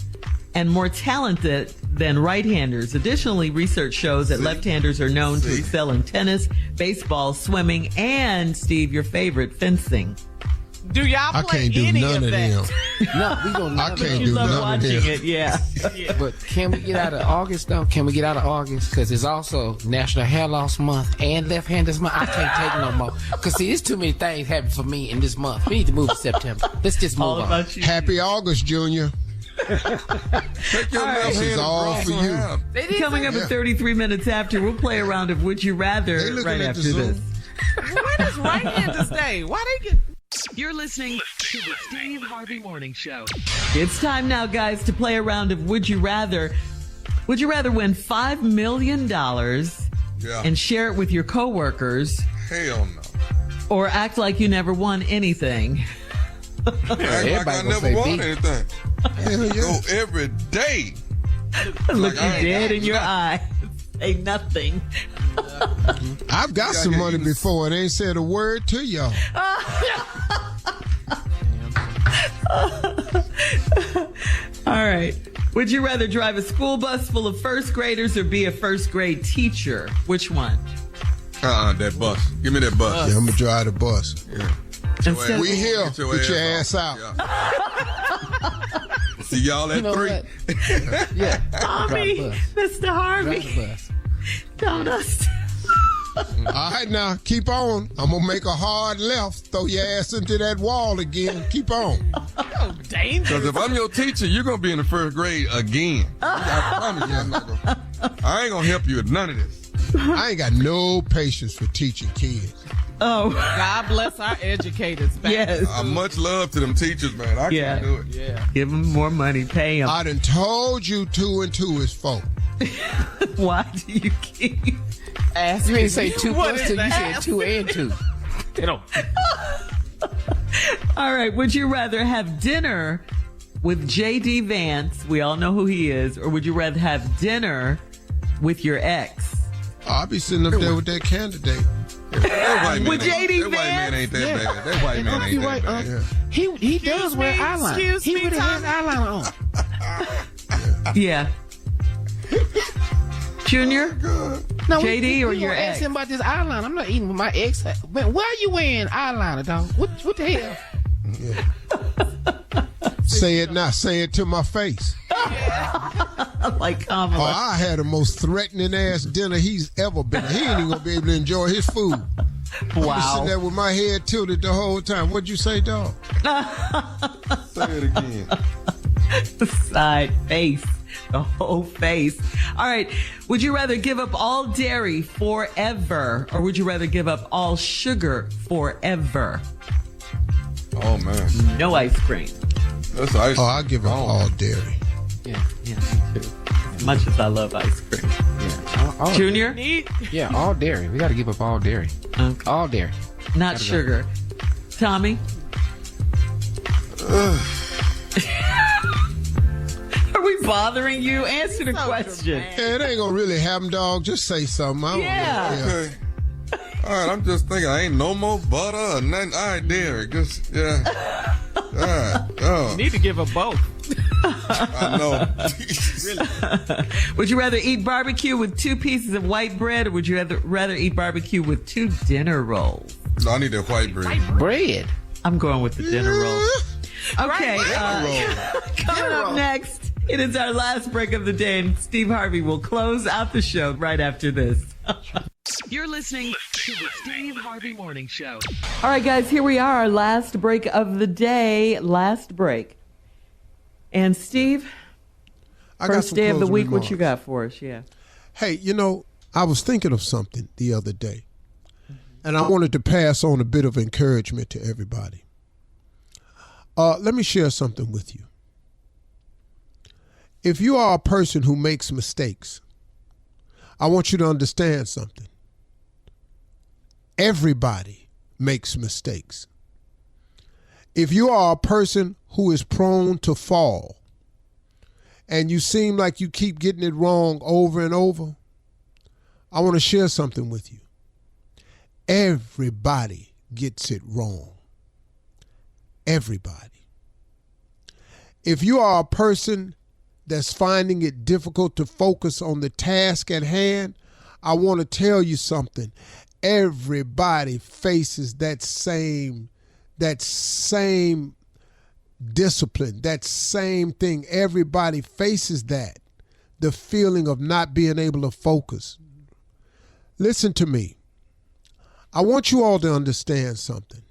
and more talented than right-handers. Additionally, research shows that left-handers are known to excel in tennis, baseball, swimming, and, Steve, your favorite, fencing. Do y'all I play can't do any none of that? them. No, we don't. I can't You do love none of watching them. it, yeah. But can we get out of August though? Can we get out of August? Because it's also National Hair Loss Month and Left-Handers Month. I can't take no more. Because see, there's too many things happening for me in this month. We need to move to September. Let's just move All on. about you. Happy August, Junior. Take your left This hand is and all draw for some you. out. Coming up at 33 minutes after, we'll play a round of Would You Rather They looking right at after the this. Zoom. When is right-handers day? Why they get... You're listening to the Steve Harvey Morning Show. It's time now, guys, to play a round of Would You Rather. Would you rather win $5 million and share it with your coworkers, Hell no. or act like you never won anything? Act like I Everybody gonna never say won B. anything. Hell yeah. Go every day. Look I you ain't dead got in your eye. Say nothing. I've got some money before and ain't said a word to y'all. All right. Would you rather drive a school bus full of first graders or be a first grade teacher? Which one? That bus. Give me that bus. Yeah, I'm gonna drive the bus. Instead We here. Get Get your ass out. Yeah. See y'all at You know 3. what? Yeah. Tommy, Drive the bus. Mr. Drive Harvey, the bus. don't us. All right, now keep on. I'm gonna make a hard left. Throw your ass into that wall again. Keep on. Oh, dangerous. Because if I'm your teacher, you're going to be in the first grade again. I promise you I'm not gonna, I ain't going to help you with none of this. I ain't got no patience for teaching kids. Oh, God bless our educators. yes. Much love to them teachers, man. I Yeah. can't do it. Yeah. Give them more money. Pay them. I done told you 2 and 2 is 4. Why do you keep You ain't say 2 What plus is 2. You that? said 2 and 2. They don't. All right. Would you rather have dinner with J.D. Vance? We all know who he is. Or would you rather have dinner with your ex? I'll be sitting up there with that candidate. That white man, With J.D. that white man ain't that bad. That white man ain't You that right, bad. He does wear eyeliner. excuse He me, really has Tommy. eyeliner on. Yeah. Junior? No, JD or your ask ex? him about this eyeliner. I'm not eating with my ex. Man, why are you wearing eyeliner, dog? What the hell? Say it now. Say it to my face. Like Oh, Kamala. I had the most threatening ass dinner he's ever been. He ain't even gonna be able to enjoy his food. I'm sitting there with my head tilted the whole time. What'd you say, dog? Say it again. Side face. The whole face. All right. Would you rather give up all dairy forever, or would you rather give up all sugar forever? Oh, man. No ice cream. That's ice. Oh, I give up all dairy. Yeah. Yeah, me too. As much as I love ice cream. All Junior? Yeah, all dairy. We got to give up all dairy. Okay. All dairy. Not Gotta go. sugar. Tommy? Are we bothering you? Answer the question. Yeah, it ain't gonna really happen, dog. Just say something. I don't know. Okay. All right, I'm just thinking, I ain't no more butter or nothing. All right, there. Just, yeah. All right. Oh, You need to give her both. I know. Would you rather eat barbecue with 2 pieces of white bread, or would you rather eat barbecue with 2 dinner rolls? No, I need that white bread. Bread. I'm going with the dinner rolls. Okay, coming up next, it is our last break of the day, and Steve Harvey will close out the show right after this. You're listening to the Steve Harvey Morning Show. All right, guys, here we are, our last break of the day. Last break. And Steve, first day of the week, what you got for us? Yeah. Hey, I was thinking of something the other day, and I wanted to pass on a bit of encouragement to everybody. Let me share something with you. If you are a person who makes mistakes, I want you to understand something. Everybody makes mistakes. If you are a person who is prone to fall and you seem like you keep getting it wrong over and over, I want to share something with you. Everybody gets it wrong. Everybody. If you are a person that's finding it difficult to focus on the task at hand, I want to tell you something. Everybody faces that same discipline, that same thing. Everybody faces that, the feeling of not being able to focus. Listen to me. I want you all to understand something.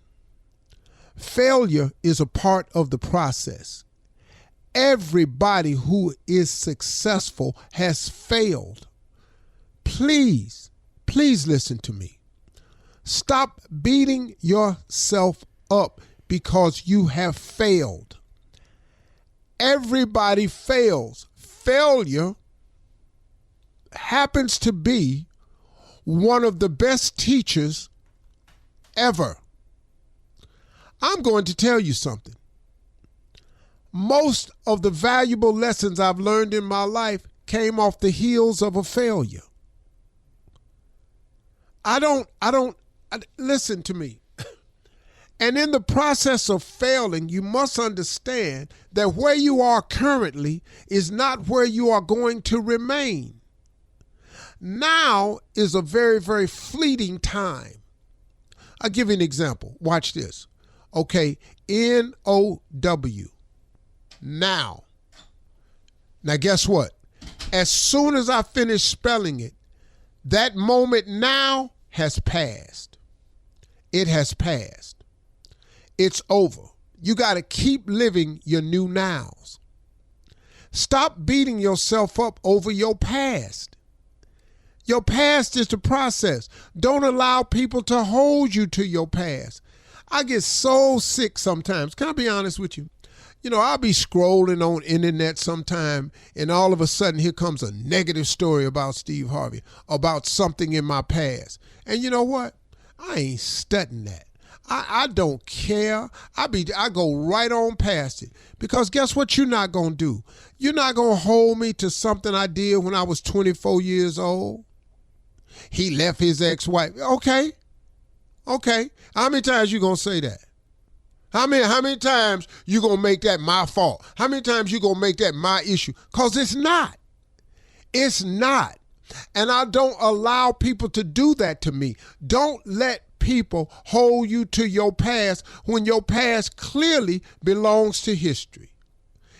Failure is a part of the process. Everybody who is successful has failed. Please listen to me. Stop beating yourself up because you have failed. Everybody fails. Failure happens to be one of the best teachers ever. I'm going to tell you something. Most of the valuable lessons I've learned in my life came off the heels of a failure. Listen to me. And in the process of failing, you must understand that where you are currently is not where you are going to remain. Now is a very, very fleeting time. I'll give you an example. Watch this. Okay, N-O-W. Now. Now guess what? As soon as I finish spelling it, that moment now has passed. It has passed. It's over. You got to keep living your new nows. Stop beating yourself up over your past. Your past is the process. Don't allow people to hold you to your past. I get so sick sometimes. Can I be honest with you? I'll be scrolling on internet sometime, and all of a sudden here comes a negative story about Steve Harvey, about something in my past. And you know what? I ain't studying that. I don't care. I go right on past it. Because guess what you're not going to do? You're not going to hold me to something I did when I was 24 years old. He left his ex-wife. Okay. How many times you going to say that? How many times you going to make that my fault? How many times you going to make that my issue? Because it's not. It's not. And I don't allow people to do that to me. Don't let people hold you to your past when your past clearly belongs to history.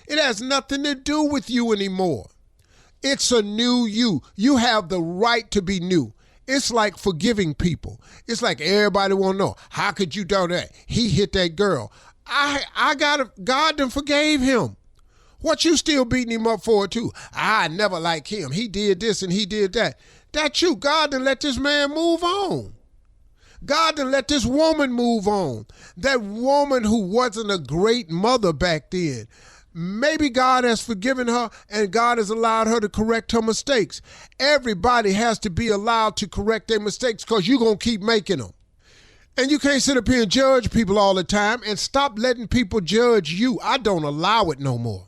It has nothing to do with you anymore. It's a new you. You have the right to be new. It's like forgiving people. It's like everybody want to know, how could you do that? He hit that girl. God done forgave him. What you still beating him up for too? I never liked him. He did this and he did that. That's you. God done let this man move on. God done let this woman move on. That woman who wasn't a great mother back then. Maybe God has forgiven her and God has allowed her to correct her mistakes. Everybody has to be allowed to correct their mistakes because you're going to keep making them. And you can't sit up here and judge people all the time, and stop letting people judge you. I don't allow it no more.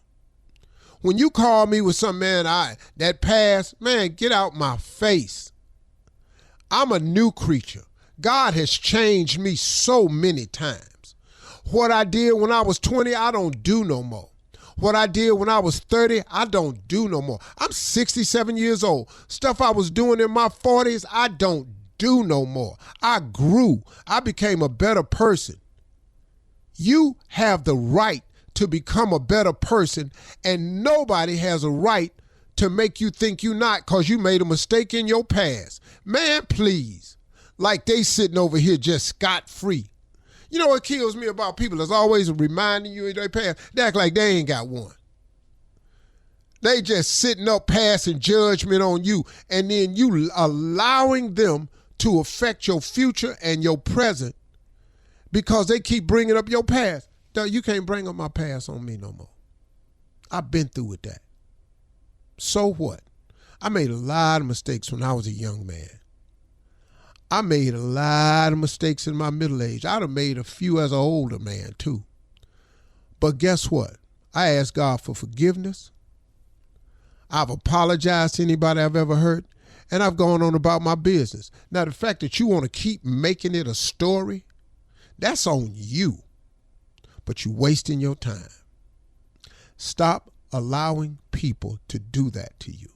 When you call me with some that past, man, get out my face. I'm a new creature. God has changed me so many times. What I did when I was 20, I don't do no more. What I did when I was 30, I don't do no more. I'm 67 years old. Stuff I was doing in my 40s, I don't do no more. I grew. I became a better person. You have the right to become a better person, and nobody has a right to make you think you're not because you made a mistake in your past. Man, please. Like they sitting over here just scot-free. You know what kills me about people that's always reminding you of their past? They act like they ain't got one. They just sitting up passing judgment on you, and then you allowing them to affect your future and your present because they keep bringing up your past. You can't bring up my past on me no more. I've been through with that. So what? I made a lot of mistakes when I was a young man. I made a lot of mistakes in my middle age. I'd have made a few as an older man too. But guess what? I asked God for forgiveness. I've apologized to anybody I've ever hurt, and I've gone on about my business. Now, the fact that you want to keep making it a story, that's on you. But you're wasting your time. Stop allowing people to do that to you.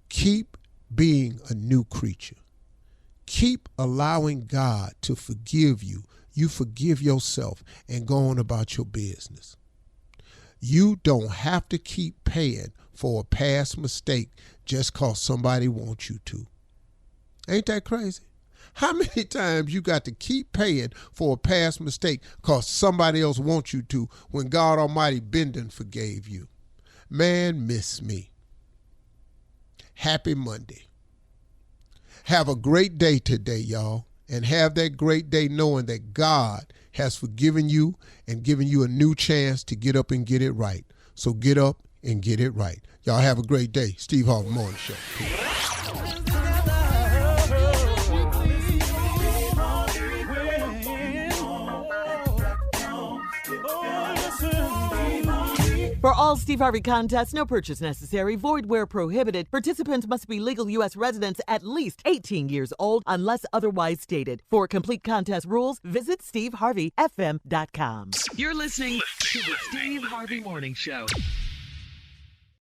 Keep being a new creature. Keep allowing God to forgive you. You forgive yourself and go on about your business. You don't have to keep paying for a past mistake just because somebody wants you to. Ain't that crazy? How many times you got to keep paying for a past mistake because somebody else wants you to when God Almighty been and forgave you? Man, miss me. Happy Monday. Have a great day today, y'all, and have that great day knowing that God has forgiven you and given you a new chance to get up and get it right. So get up and get it right. Y'all have a great day. Steve Harvey Morning Show. For all Steve Harvey contests, no purchase necessary, void where prohibited. Participants must be legal U.S. residents at least 18 years old unless otherwise stated. For complete contest rules, visit SteveHarveyFM.com. You're listening to the Steve Harvey Morning Show.